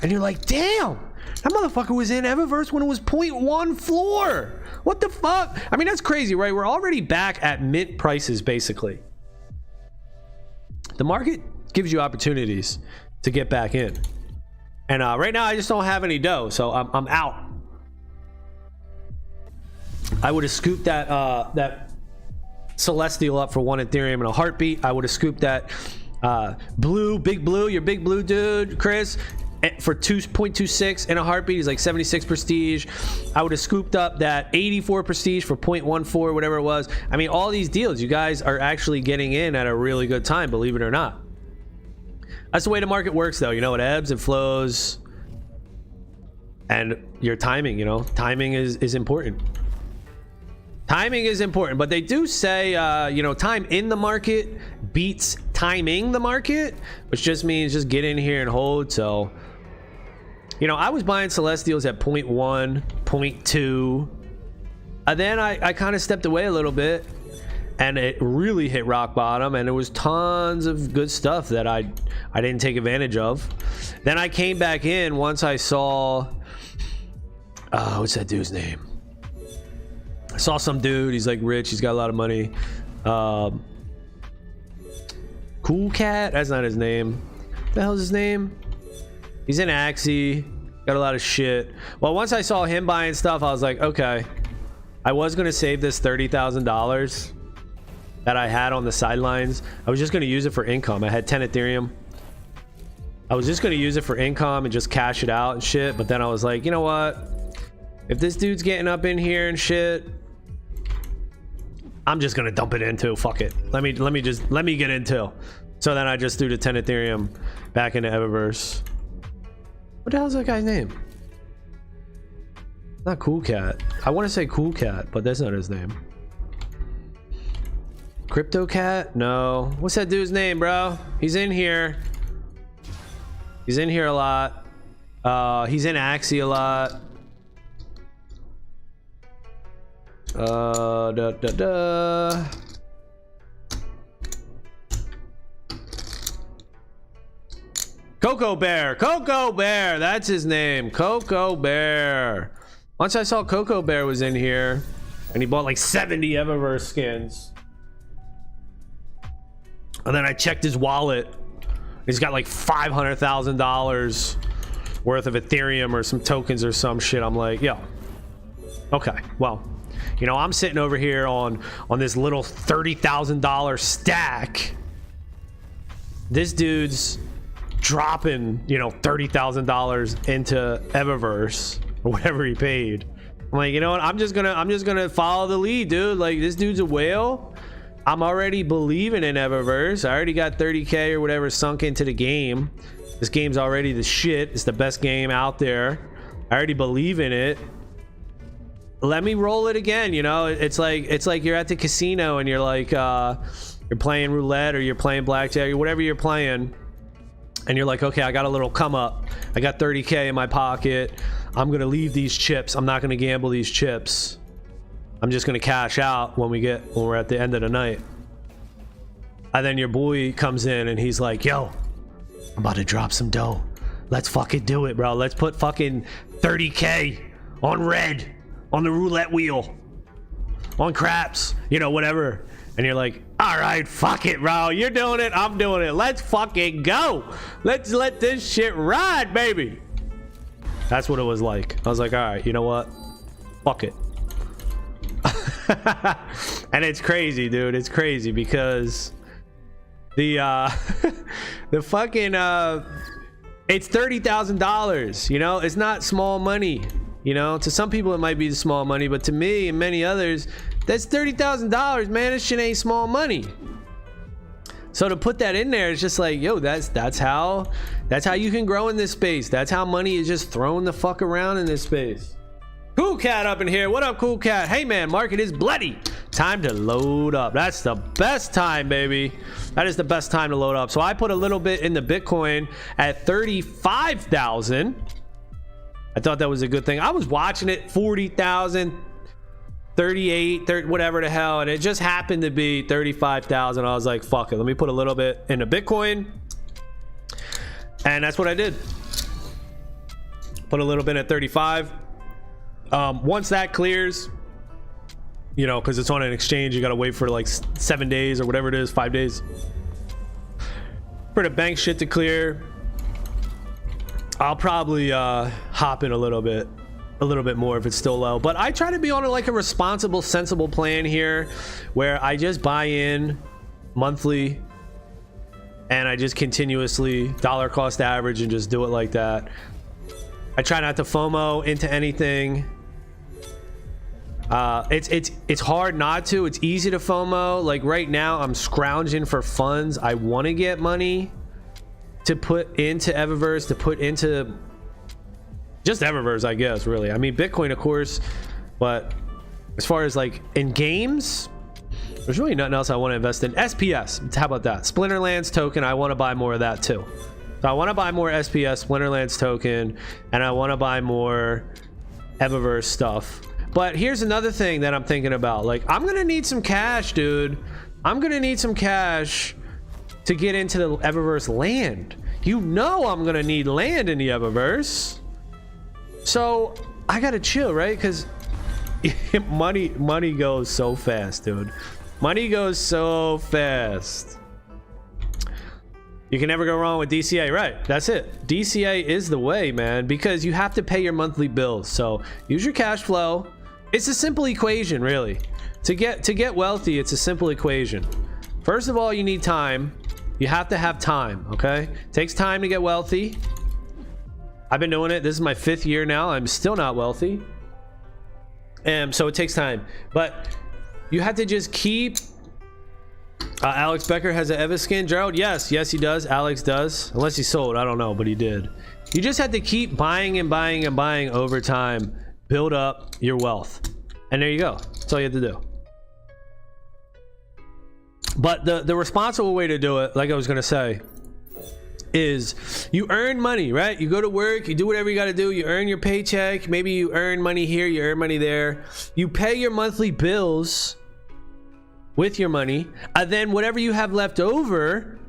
And you're like, damn, that motherfucker was in Evaverse when it was 0.1 floor. What the fuck? I mean, that's crazy, right? We're already back at mint prices, basically. The market gives you opportunities to get back in. And right now, I just don't have any dough, so I'm out. I would have scooped that Celestial up for 1 Ethereum in a heartbeat. I would have scooped that Big Blue, your Big Blue dude, Chris, for 2.26 in a heartbeat. He's like 76 prestige. I would have scooped up that 84 prestige for 0.14, whatever it was. I mean, all these deals, you guys are actually getting in at a really good time, believe it or not. That's the way the market works, though. You know, it ebbs and flows, and your timing, you know, timing is important. Timing is important, but they do say, you know, time in the market beats timing the market, which just means just get in here and hold. So, you know, I was buying Celestials at 0.1, 0.2, and then I kind of stepped away a little bit, and it really hit rock bottom, and there was tons of good stuff that I didn't take advantage of. Then I came back in once I saw, what's that dude's name? I saw some dude, he's like rich, he's got a lot of money. Cool Cat, that's not his name. What the hell's his name? He's in Axie, got a lot of shit. Well, once I saw him buying stuff, I was like, okay. I was gonna save this $30,000 that I had on the sidelines. I was just gonna use it for income. I had 10 Ethereum. I was just gonna use it for income and just cash it out and shit, but then I was like, you know what? If this dude's getting up in here and shit, I'm just gonna dump it into, fuck it. Let me get into. So then I just threw the 10 Ethereum back into Evaverse. What the hell's that guy's name? Not Cool Cat. I want to say Cool Cat, but that's not his name. Crypto Cat? No. What's that dude's name, bro? He's in here. He's in here a lot. He's in Axie a lot. Coco Bear, that's his name. Coco Bear. Once I saw Coco Bear was in here, and he bought like 70 Evaverse skins, and then I checked his wallet, he's got like $500,000 worth of Ethereum or some tokens or some shit. I'm like, yo, okay, well, you know, I'm sitting over here on this little $30,000 stack. This dude's dropping, you know, $30,000 into Evaverse or whatever he paid. I'm like, you know what? I'm just gonna follow the lead, dude. Like, this dude's a whale. I'm already believing in Evaverse. I already got 30K or whatever sunk into the game. This game's already the shit. It's the best game out there. I already believe in it. Let me roll it again. You know, it's like you're at the casino and you're like, you're playing roulette or you're playing blackjack or whatever you're playing. And you're like, okay, I got a little come up. I got 30K in my pocket. I'm going to leave these chips. I'm not going to gamble these chips. I'm just going to cash out when we're at the end of the night. And then your boy comes in and he's like, yo, I'm about to drop some dough. Let's fucking do it, bro. Let's put fucking 30K on red, on the roulette wheel, on craps, you know, whatever. And you're like, all right, fuck it, bro. You're doing it. I'm doing it. Let's fucking go. Let's let this shit ride, baby. That's what it was like. I was like, all right, you know what? Fuck it. And it's crazy, dude. It's crazy because the the fucking it's $30,000, you know? It's not small money, you know? To some people it might be small money, but to me and many others, that's $30,000, man. This shit ain't small money. So to put that in there, it's just like, yo, that's how you can grow in this space. That's how money is just thrown the fuck around in this space. Cool Cat up in here. What up, Cool Cat? Hey man, market is bloody. Time to load up. That's the best time, baby. That is the best time to load up. So I put a little bit in the Bitcoin at 35,000. I thought that was a good thing. I was watching it 40,000, 38, 30, whatever the hell, and it just happened to be 35,000. I was like, fuck it, let me put a little bit into Bitcoin. And that's what I did. Put a little bit at 35. Once that clears, you know, because it's on an exchange, you gotta wait for like 7 days or whatever it is, 5 days for the bank shit to clear. I'll probably hop in a little bit more if it's still low, but I try to be on like a responsible, sensible plan here where I just buy in monthly and I just continuously dollar cost average and just do it like that. I try not to FOMO into anything. It's hard not to. It's easy to FOMO. Like right now I'm scrounging for funds. I want to get money to put into Evaverse, to put into just Evaverse, I guess, really. I mean, Bitcoin, of course, but as far as like in games, there's really nothing else I want to invest in. SPS, how about that? Splinterlands token, I want to buy more of that too. So I want to buy more SPS, Splinterlands token, and I want to buy more Evaverse stuff. But here's another thing that I'm thinking about. Like, I'm going to need some cash, dude. I'm going to need some cash to get into the Evaverse land. You know I'm going to need land in the Evaverse. So I got to chill, right? Because money goes so fast, dude. Money goes so fast. You can never go wrong with DCA, right? That's it. DCA is the way, man, because you have to pay your monthly bills. So use your cash flow. It's a simple equation, really. To get wealthy, it's a simple equation. First of all, you need time. You have to have time, okay? It takes time to get wealthy. I've been doing it. This is my 5th year now. I'm still not wealthy. And so it takes time. But you have to just keep... Alex Becker has an Eva skin. Gerald, yes he does. Alex does, unless he sold, I don't know, but he did. You just have to keep buying and buying and buying over time. Build up your wealth, and there you go. That's all you have to do. But the responsible way to do it, like I was gonna say, is you earn money, right? You go to work, you do whatever you got to do, you earn your paycheck. Maybe you earn money here, you earn money there, you pay your monthly bills with your money, and then whatever you have left over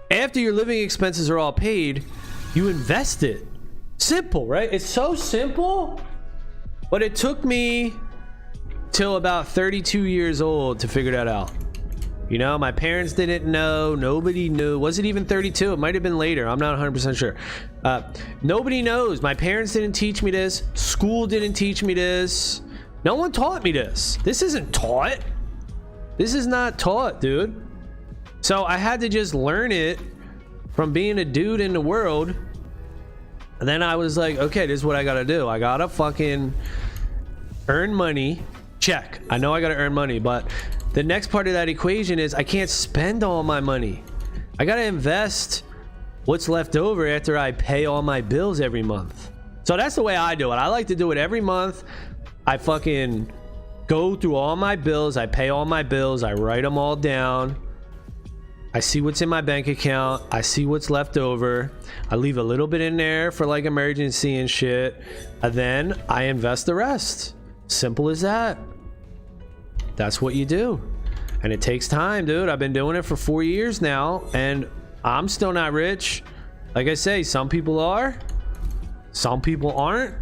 after your living expenses are all paid, you invest it. Simple, right? It's so simple, but it took me till about 32 years old to figure that out. You know, my parents didn't know, nobody knew. Was it even 32? It might have been later. I'm not 100% sure. Nobody knows. My parents didn't teach me this. School didn't teach me this. No one taught me this. This isn't taught. This is not taught, dude. So I had to just learn it from being a dude in the world. And then I was like, okay, this is what I gotta do. I gotta fucking earn money. Check. I know I gotta earn money, but the next part of that equation is I can't spend all my money. I gotta invest what's left over after I pay all my bills every month. So that's the way I do it. I like to do it every month. I fucking go through all my bills. I pay all my bills. I write them all down. I see what's in my bank account. I see what's left over. I leave a little bit in there for like emergency and shit. And then I invest the rest. Simple as that. That's what you do. And it takes time, dude. I've been doing it for 4 years now, and I'm still not rich. Like I say, some people are, some people aren't.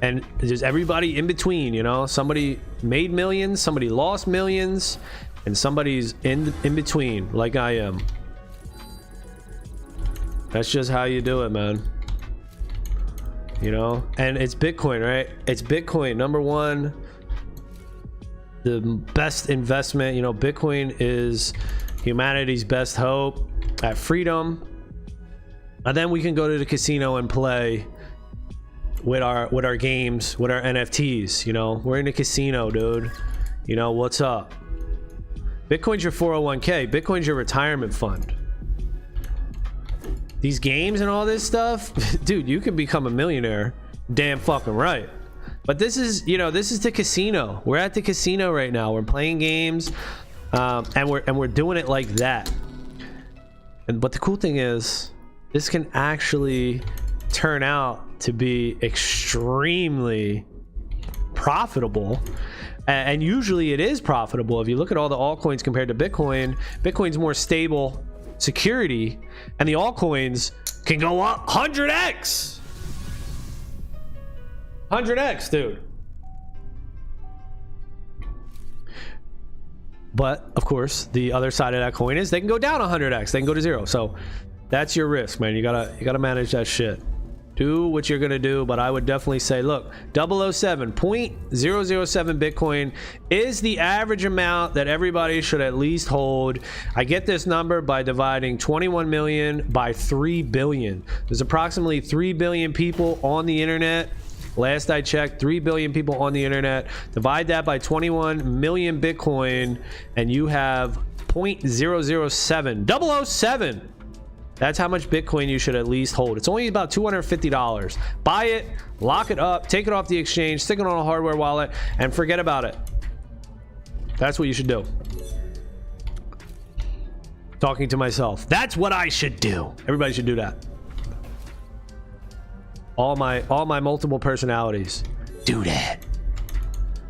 And there's everybody in between, you know? Somebody made millions, somebody lost millions, and somebody's in between, like I am. That's just how you do it, man. You know? And it's Bitcoin, right? It's Bitcoin, number one. The best investment, you know, Bitcoin is humanity's best hope at freedom. And then we can go to the casino and play with our games, with our NFTs. You know, we're in a casino, dude. You know, what's up? Bitcoin's your 401k. Bitcoin's your retirement fund. These games and all this stuff, dude, you can become a millionaire. Damn fucking right. But this is, you know, this is the casino. We're at the casino right now. We're playing games, and we're doing it like that. But the cool thing is, this can actually turn out to be extremely profitable. And usually it is profitable. If you look at all the altcoins compared to Bitcoin, Bitcoin's more stable security, and the altcoins can go up 100x. 100x, dude. But of course, the other side of that coin is they can go down 100x. They can go to zero. So that's your risk, man. You gotta manage that shit. Do what you're gonna do, but I would definitely say, look, 0.007 Bitcoin is the average amount that everybody should at least hold. I get this number by dividing 21 million by 3 billion. There's approximately 3 billion people on the internet. Last I checked, 3 billion people on the internet. Divide that by 21 million Bitcoin, and you have 0.007. 007. That's how much Bitcoin you should at least hold. It's only about $250. Buy it, lock it up, take it off the exchange, stick it on a hardware wallet, and forget about it. That's what you should do. Talking to myself. That's what I should do. Everybody should do that. All my multiple personalities. Do that.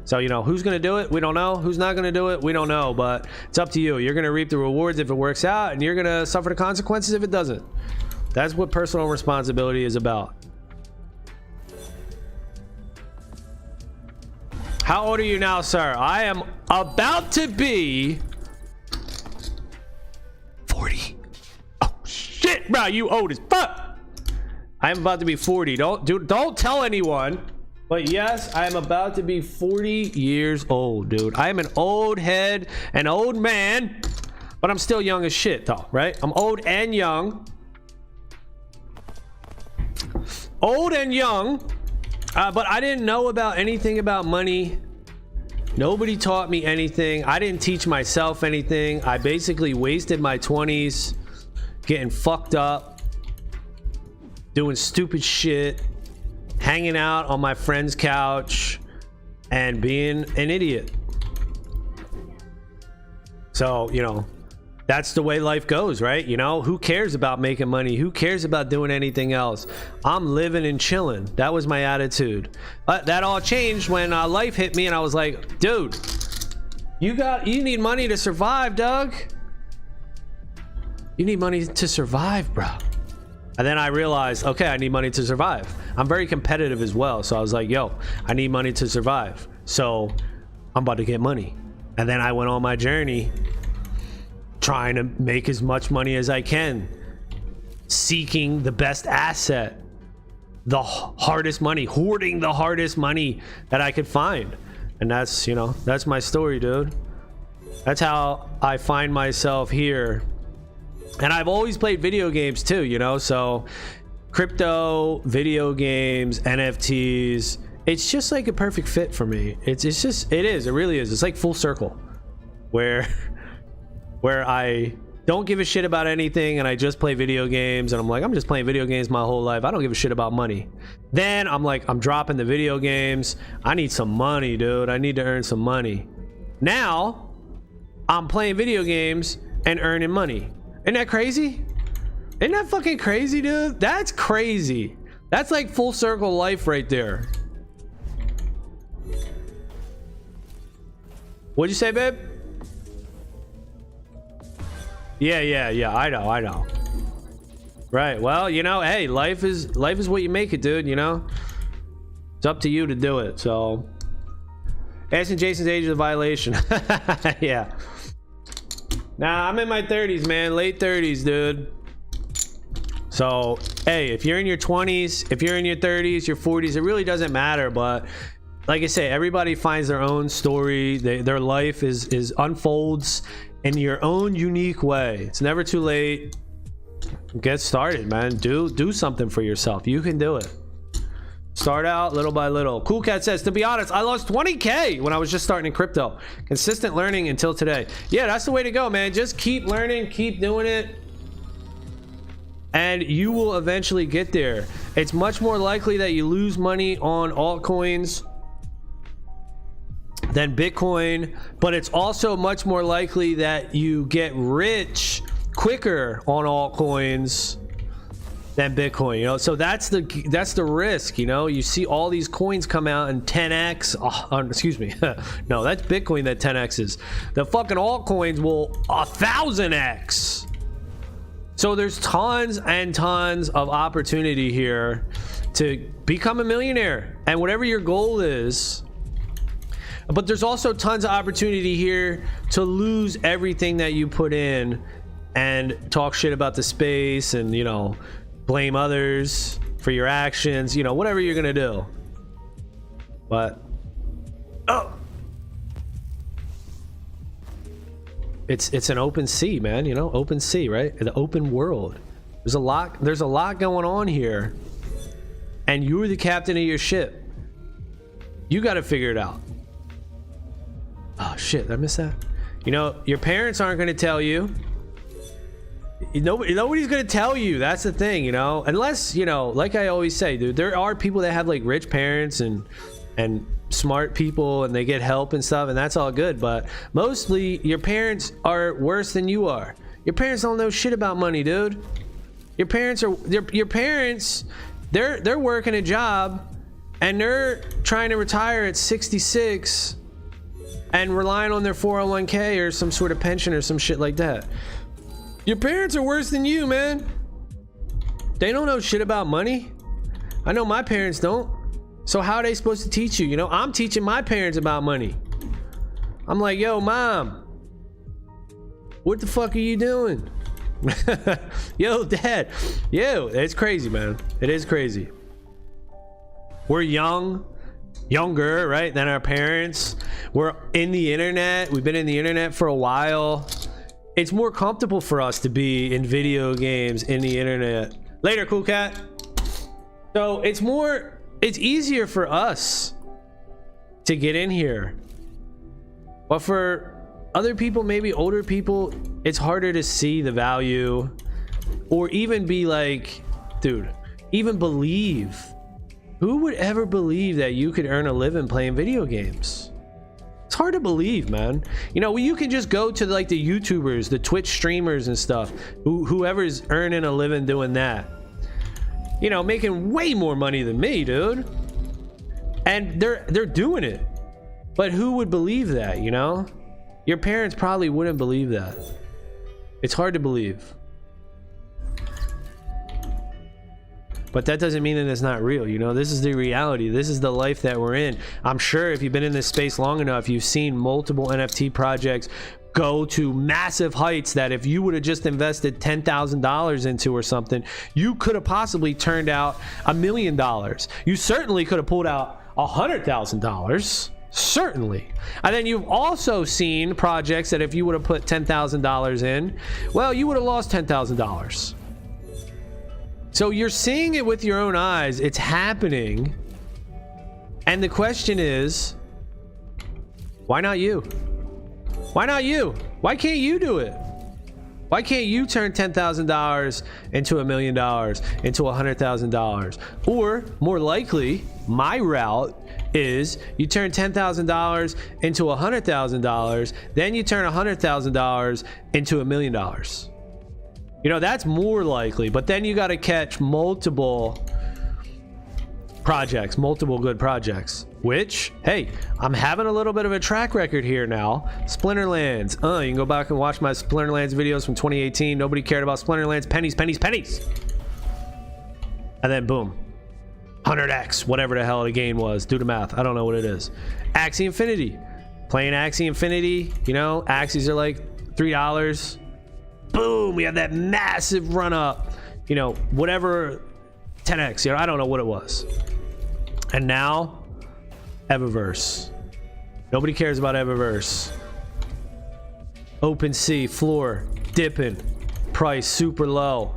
So, you know, who's going to do it? We don't know. Who's not going to do it? We don't know, but it's up to you. You're going to reap the rewards if it works out, and you're going to suffer the consequences if it doesn't. That's what personal responsibility is about. How old are you now, sir? I am about to be 40. Oh, shit, bro. You old as fuck. I am about to be 40. Don't tell anyone. But yes, I am about to be 40 years old, dude. I am an old head, an old man, but I'm still young as shit, though, right? I'm old and young. Old and young, but I didn't know about anything about money. Nobody taught me anything. I didn't teach myself anything. I basically wasted my 20s getting fucked up, doing stupid shit, hanging out on my friend's couch, and being an idiot. So, you know, that's the way life goes, right? You know, who cares about making money? Who cares about doing anything else? I'm living and chilling. That was my attitude. But that all changed when life hit me, and I was like, dude, you need money to survive, Doug. You need money to survive, bro. And then I realized, okay, I need money to survive. I'm very competitive as well. So I was like, yo, I need money to survive. So I'm about to get money. And then I went on my journey trying to make as much money as I can, seeking the best asset, the hardest money, hoarding the hardest money that I could find. And that's, you know, that's my story, dude. That's how I find myself here. And I've always played video games too, you know, so crypto, video games, NFTs, it's just like a perfect fit for me. It really is. It's like full circle where I don't give a shit about anything and I just play video games and I'm like, I'm just playing video games my whole life, I don't give a shit about money. Then I'm like, I'm dropping the video games, I need some money, dude, I need to earn some money. Now I'm playing video games and earning money. Isn't that crazy? Isn't that fucking crazy, dude? That's crazy. That's like full circle life right there. What'd you say, babe? Yeah, I know. Right, well, you know, hey, life is what you make it, dude, you know? It's up to you to do it, so. Asking Jason's age is a violation. Yeah. Nah, I'm in my 30s, man, late 30s, dude. So, hey, if you're in your 20s, if you're in your 30s, your 40s, it really doesn't matter, but like I say, everybody finds their own story. Their life is unfolds in your own unique way. It's never too late. Get started, man. Do something for yourself. You can do it. Start out little by little. Cool Cat says, to be honest, I lost 20K when I was just starting in crypto. Consistent learning until today. Yeah, that's the way to go, man. Just keep learning, keep doing it, and you will eventually get there. It's much more likely that you lose money on altcoins than Bitcoin, but it's also much more likely that you get rich quicker on altcoins than Bitcoin, you know. So that's the risk, you know. You see all these coins come out and 10x, excuse me, no, that's Bitcoin that 10x's. The fucking altcoins will 1000x. So there's tons and tons of opportunity here to become a millionaire and whatever your goal is. But there's also tons of opportunity here to lose everything that you put in and talk shit about the space and, you know, blame others for your actions, you know, whatever you're gonna do. But it's an open sea, man, you know, open sea, right? The open world. There's a lot going on here, and you're the captain of your ship. You got to figure it out. Oh shit, did I miss that? You know, your parents aren't going to tell you. Nobody's going to tell you. That's the thing, you know, unless, you know, like I always say, dude, there are people that have like rich parents and smart people and they get help and stuff, and that's all good, but mostly your parents are worse than you are. Your parents don't know shit about money, dude. Your parents they're working a job and they're trying to retire at 66 and relying on their 401k or some sort of pension or some shit like that. Your parents are worse than you, man. They don't know shit about money. I know my parents don't. So how are they supposed to teach you? You know, I'm teaching my parents about money. I'm like, yo, mom, what the fuck are you doing? Yo, dad. Yo, it's crazy, man. It is crazy. We're younger, right, than our parents. We're in the internet. We've been in the internet for a while. It's more comfortable for us to be in video games, in the internet. Later, Cool Cat. So it's easier for us to get in here, but for other people, maybe older people, it's harder to see the value or even be like, dude, even believe. Who would ever believe that you could earn a living playing video games? It's hard to believe, man. You know, you can just go to like the YouTubers, the Twitch streamers and stuff, whoever's earning a living doing that, you know, making way more money than me, dude, and they're doing it. But who would believe that? You know, your parents probably wouldn't believe that. It's hard to believe, but that doesn't mean that it's not real. You know, this is the reality. This is the life that we're in. I'm sure if you've been in this space long enough, you've seen multiple NFT projects go to massive heights that if you would have just invested $10,000 into or something, you could have possibly turned out $1 million. You certainly could have pulled out $100,000. Certainly. And then you've also seen projects that if you would have put $10,000 in, well, you would have lost $10,000. So you're seeing it with your own eyes. It's happening. And the question is, why not you? Why not you? Why can't you do it? Why can't you turn $10,000 into $1 million, into $100,000? Or more likely, my route is you turn $10,000 into $100,000, then you turn $100,000 into $1 million. You know, that's more likely, but then you got to catch multiple projects, multiple good projects, which, hey, I'm having a little bit of a track record here now. Splinterlands. You can go back and watch my Splinterlands videos from 2018. Nobody cared about Splinterlands. Pennies, pennies, pennies. And then boom. 100x, whatever the hell the game was. Do the math. I don't know what it is. Axie Infinity. Playing Axie Infinity. You know, Axies are like $3. Boom. We have that massive run up. You know, whatever. 10x. You know, I don't know what it was. And now, Evaverse. Nobody cares about Evaverse. Open sea, floor, dipping, price super low.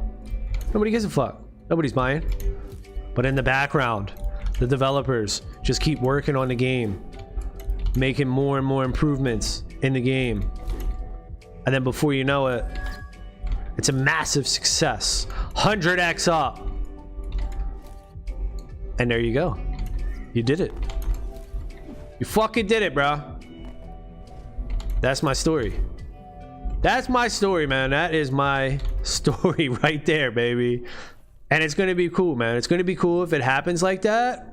Nobody gives a fuck. Nobody's buying. But in the background, the developers just keep working on the game, making more and more improvements in the game. And then before you know it, it's a massive success. 100x up. And there you go. You did it. You fucking did it, bro. That's my story. That's my story, man. That is my story right there, baby. And it's gonna be cool, man. It's gonna be cool if it happens like that.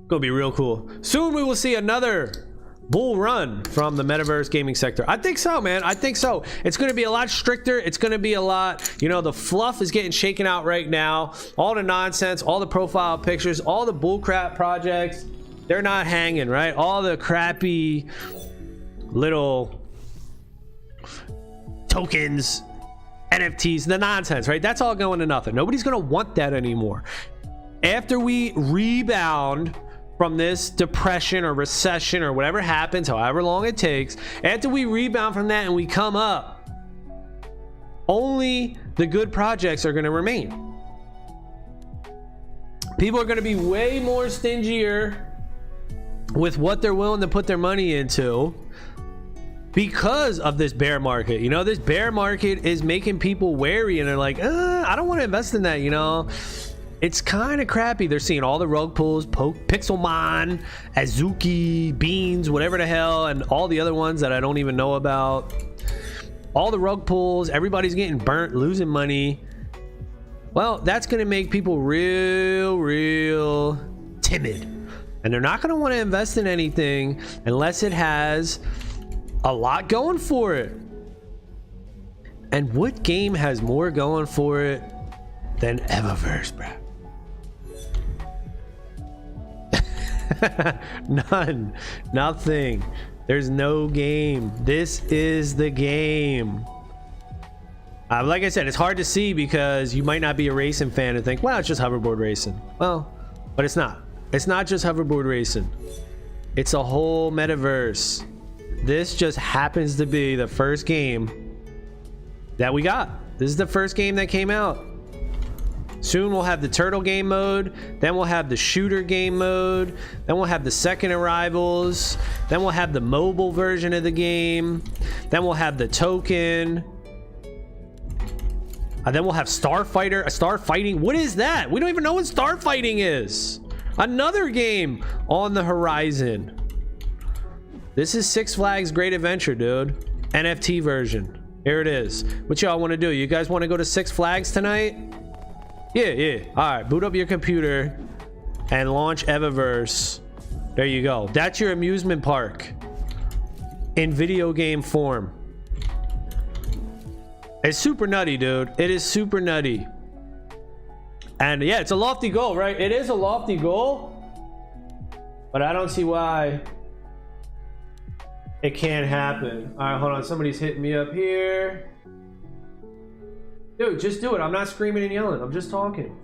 Gonna be real cool. Soon we will see another bull run from the metaverse gaming sector. I think so, man. I think so. It's going to be a lot stricter. It's going to be a lot, you know, the fluff is getting shaken out right now. All the nonsense, all the profile pictures, all the bullcrap projects, they're not hanging, right? All the crappy little tokens, NFTs, the nonsense, right? That's all going to nothing. Nobody's going to want that anymore. After we rebound from this depression or recession or whatever happens, however long it takes, after we rebound from that and we come up, only the good projects are going to remain. People are going to be way more stingier with what they're willing to put their money into because of this bear market. You know, this bear market is making people wary and they're like, I don't want to invest in that, you know. It's kind of crappy. They're seeing all the rug pulls, Pixelmon, Azuki, Beans, whatever the hell, and all the other ones that I don't even know about. All the rug pulls, everybody's getting burnt, losing money. Well, that's going to make people real timid. And they're not going to want to invest in anything unless it has a lot going for it. And what game has more going for it than Evaverse, bro? None. Nothing. There's no game. This is the game. Like I said, it's hard to see because you might not be a racing fan and think, well, it's just hoverboard racing. Well, but it's not. It's not just hoverboard racing. It's a whole metaverse. This just happens to be the first game that we got. This is the first game that came out. Soon we'll have the turtle game mode, then we'll have the shooter game mode, then we'll have the second arrivals, then we'll have the mobile version of the game, then we'll have the token, and then we'll have starfighting. What is that? We don't even know what starfighting is. Another game on the horizon. This is Six Flags Great Adventure, dude. NFT version. Here it is. What y'all want to do? You guys want to go to Six Flags tonight? Yeah. All right, boot up your computer and launch Evaverse. There you go. That's your amusement park in video game form. It's super nutty, dude. It is super nutty. And yeah, it's a lofty goal, right? It is a lofty goal, but I don't see why it can't happen. All right, hold on. Somebody's hitting me up here. Dude, just do it. I'm not screaming and yelling. I'm just talking.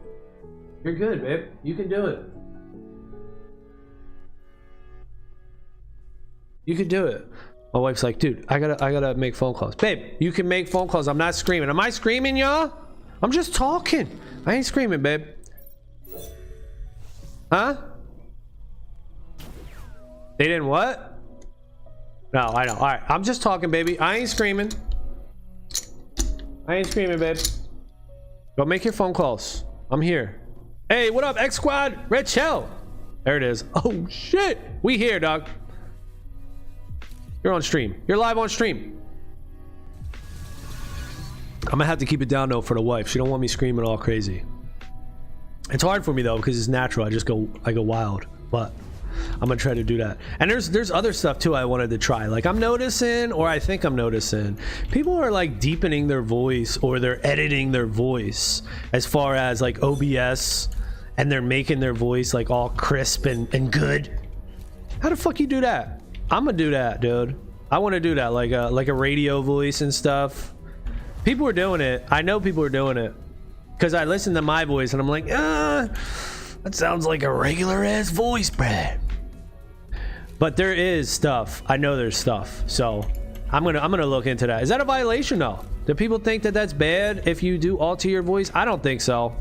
You're good, babe. You can do it. You can do it. My wife's like, dude, I gotta make phone calls. Babe, you can make phone calls. I'm not screaming. Am I screaming, y'all? I'm just talking. I ain't screaming, babe. Huh? They didn't what? No, I know. All right, I'm just talking, baby. I ain't screaming. I ain't screaming, babe. Go make your phone calls. I'm here. Hey, what up, X Squad? Red Shell. There it is. Oh shit, we here, dog. You're on stream. You're live on stream. I'm gonna have to keep it down though for the wife. She don't want me screaming all crazy. It's hard for me though because it's natural. I go wild, but I'm gonna try to do that. And there's other stuff too I wanted to try. Like I'm noticing, or I think I'm noticing, people are like deepening their voice or they're editing their voice as far as like OBS, and they're making their voice like all crisp and good. How the fuck you do that? I'm gonna do that, dude. I want to do that, like a radio voice and stuff. People are doing it. I know people are doing it because I listen to my voice and I'm like, that sounds like a regular ass voice, bruh. But there is stuff. I know there's stuff. So I'm gonna look into that. Is that a violation though? Do people think that that's bad if you do alter your voice? I don't think so.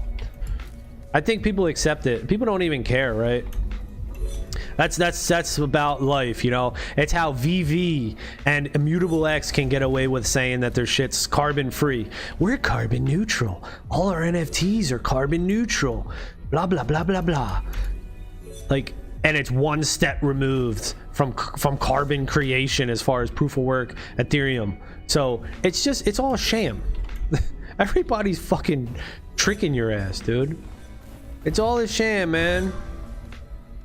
I think people accept it. People don't even care, right? That's about life, you know. It's how VV and Immutable X can get away with saying that their shit's carbon free. We're carbon neutral. All our NFTs are carbon neutral. Blah blah blah blah blah. Like, and it's one step removed from carbon creation as far as proof of work Ethereum. So it's all a sham. Everybody's fucking tricking your ass, dude. It's all a sham, man.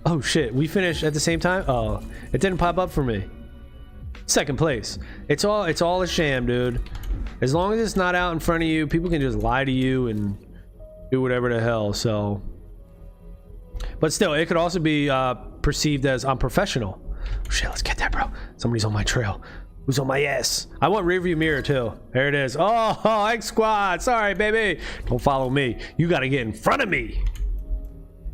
Oh shit, we finished at the same time? Oh, it didn't pop up for me. Second place. It's all a sham, dude. As long as it's not out in front of you, people can just lie to you and do whatever the hell. So, but still, it could also be perceived as unprofessional. Oh, shit, let's get that, bro. Somebody's on my trail. Who's on my ass? I want rear view mirror too. There it is. Oh, X Squad. Sorry, baby. Don't follow me. You got to get in front of me.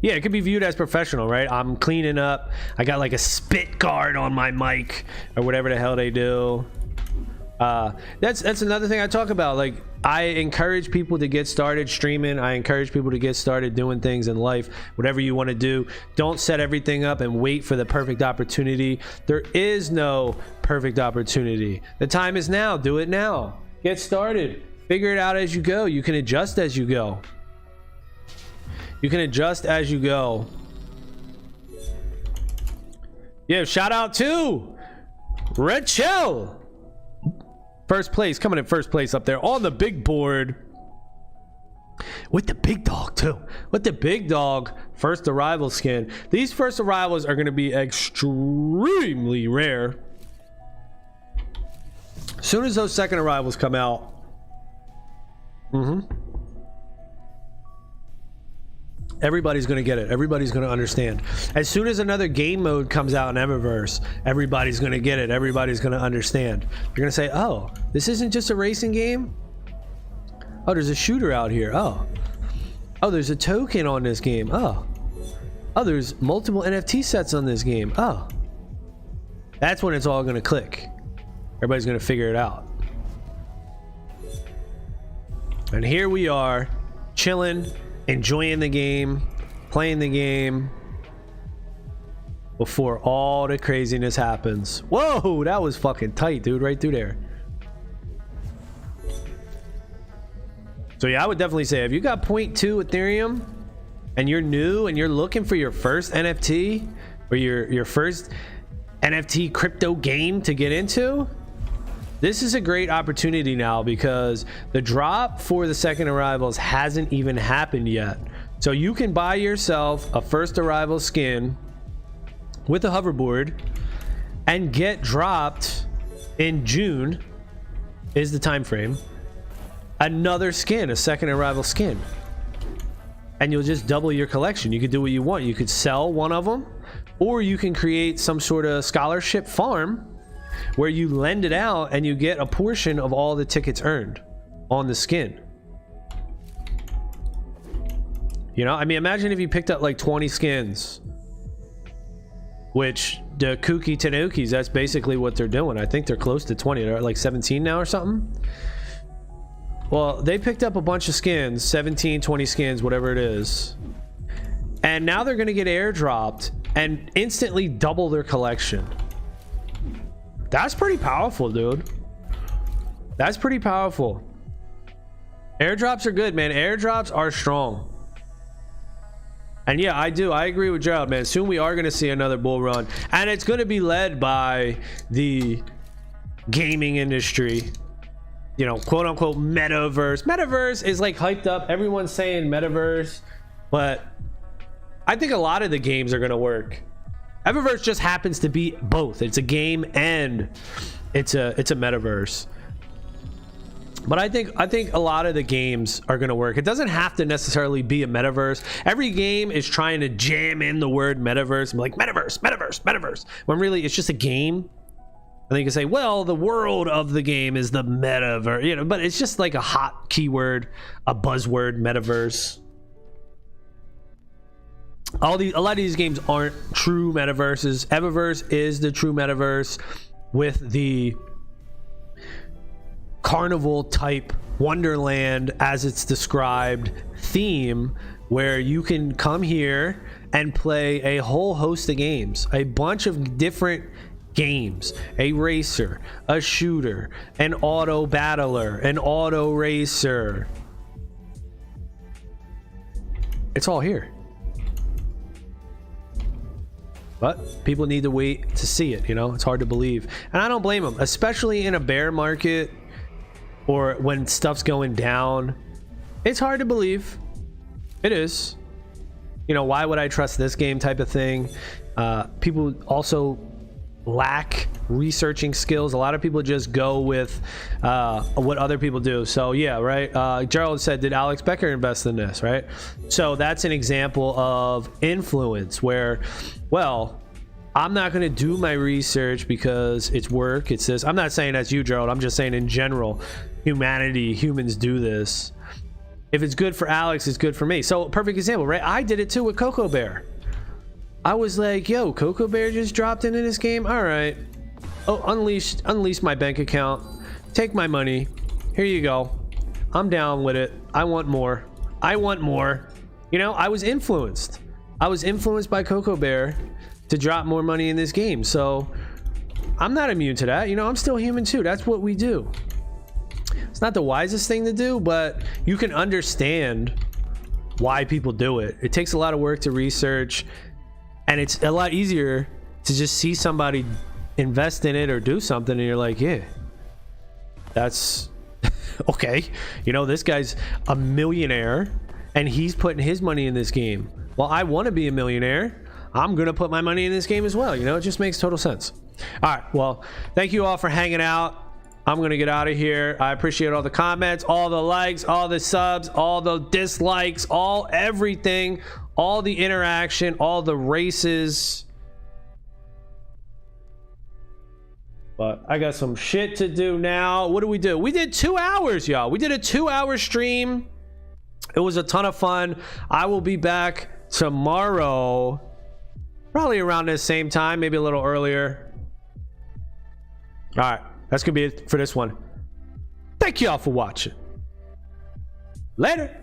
Yeah, it could be viewed as professional, right? I'm cleaning up. I got like a spit guard on my mic or whatever the hell they do. That's another thing I talk about. Like, I encourage people to get started streaming. I encourage people to get started doing things in life. Whatever you want to do, don't set everything up and wait for the perfect opportunity. There is no perfect opportunity. The time is now. Do it now. Get started. Figure it out as you go. You can adjust as you go. You can adjust as you go. Yeah, shout out to Red Shell. First place, coming in first place up there on the big board. With the big dog too. With the big dog first arrival skin. These first arrivals are going to be extremely rare. As soon as those second arrivals come out. Everybody's going to get it. Everybody's going to understand. As soon as another game mode comes out in Evaverse, everybody's going to get it. Everybody's going to understand. You're going to say, oh, this isn't just a racing game? Oh, there's a shooter out here. Oh, there's a token on this game. Oh, there's multiple NFT sets on this game. Oh, that's when it's all going to click. Everybody's going to figure it out. And here we are, chilling, enjoying the game, playing the game before all the craziness happens. Whoa, that was fucking tight, dude, right through there. So yeah, I would definitely say if you got 0.2 Ethereum and you're new and you're looking for your first NFT or your first NFT crypto game to get into, this is a great opportunity now because the drop for the second arrivals hasn't even happened yet. So you can buy yourself a first arrival skin with a hoverboard and get dropped in June is the time frame. Another skin, a second arrival skin. And you'll just double your collection. You could do what you want. You could sell one of them, or you can create some sort of scholarship farm where you lend it out and you get a portion of all the tickets earned on the skin. You know, I mean, imagine if you picked up like 20 skins, which the Kooky Tanukis, that's basically what they're doing. I think they're close to 20. They're at like 17 now or something. Well, they picked up a bunch of skins, 17, 20 skins, whatever it is. And now they're going to get airdropped and instantly double their collection. That's pretty powerful, dude. That's pretty powerful. Airdrops are good, man. Airdrops are strong. And yeah, I agree with Gerald, man. Soon we are going to see another bull run, and it's going to be led by the gaming industry, you know, quote unquote metaverse. Metaverse is like hyped up. Everyone's saying metaverse, but I think a lot of the games are going to work. Evaverse just happens to be both. It's a game and it's a metaverse. But I think a lot of the games are going to work. It doesn't have to necessarily be a metaverse. Every game is trying to jam in the word metaverse. I'm like, metaverse, metaverse, metaverse. When really it's just a game. And then you can say, well, the world of the game is the metaverse, you know, but it's just like a hot keyword, a buzzword, metaverse. A lot of these games aren't true metaverses. Evaverse is the true metaverse with the carnival type wonderland, as it's described, theme, where you can come here and play a whole host of games, a bunch of different games, a racer, a shooter, an auto battler, an auto racer. It's all here, but people need to wait to see it. You know, it's hard to believe, and I don't blame them, especially in a bear market or when stuff's going down. It's hard to believe. It is. You know, why would I trust this game type of thing? People also lack researching skills. A lot of people just go with what other people do. So yeah, right. Gerald said, did Alex Becker invest in this? Right. So that's an example of influence where, well, I'm not going to do my research because it's work. It says, I'm not saying that's you, Gerald. I'm just saying in general, humans do this. If it's good for Alex, it's good for me. So perfect example, right? I did it too with Coco Bear. I was like, yo, Coco Bear just dropped into this game. All right. Oh, unleash my bank account. Take my money. Here you go. I'm down with it. I want more. I want more. You know, I was influenced. I was influenced by Coco Bear to drop more money in this game. So I'm not immune to that. You know, I'm still human too. That's what we do. It's not the wisest thing to do, but you can understand why people do it. It takes a lot of work to research, and it's a lot easier to just see somebody invest in it or do something and you're like, yeah, that's okay. You know, this guy's a millionaire and he's putting his money in this game. Well, I want to be a millionaire. I'm gonna put my money in this game as well. You know, it just makes total sense. All right, well, thank you all for hanging out. I'm gonna get out of here. I appreciate all the comments, all the likes, all the subs, all the dislikes, all everything, all the interaction, all the races. But I got some shit to do now. What do? We did 2 hours, y'all. We did a 2-hour stream. It was a ton of fun. I will be back tomorrow, probably around this same time, maybe a little earlier. All right, that's gonna be it for this one. Thank you all for watching. Later.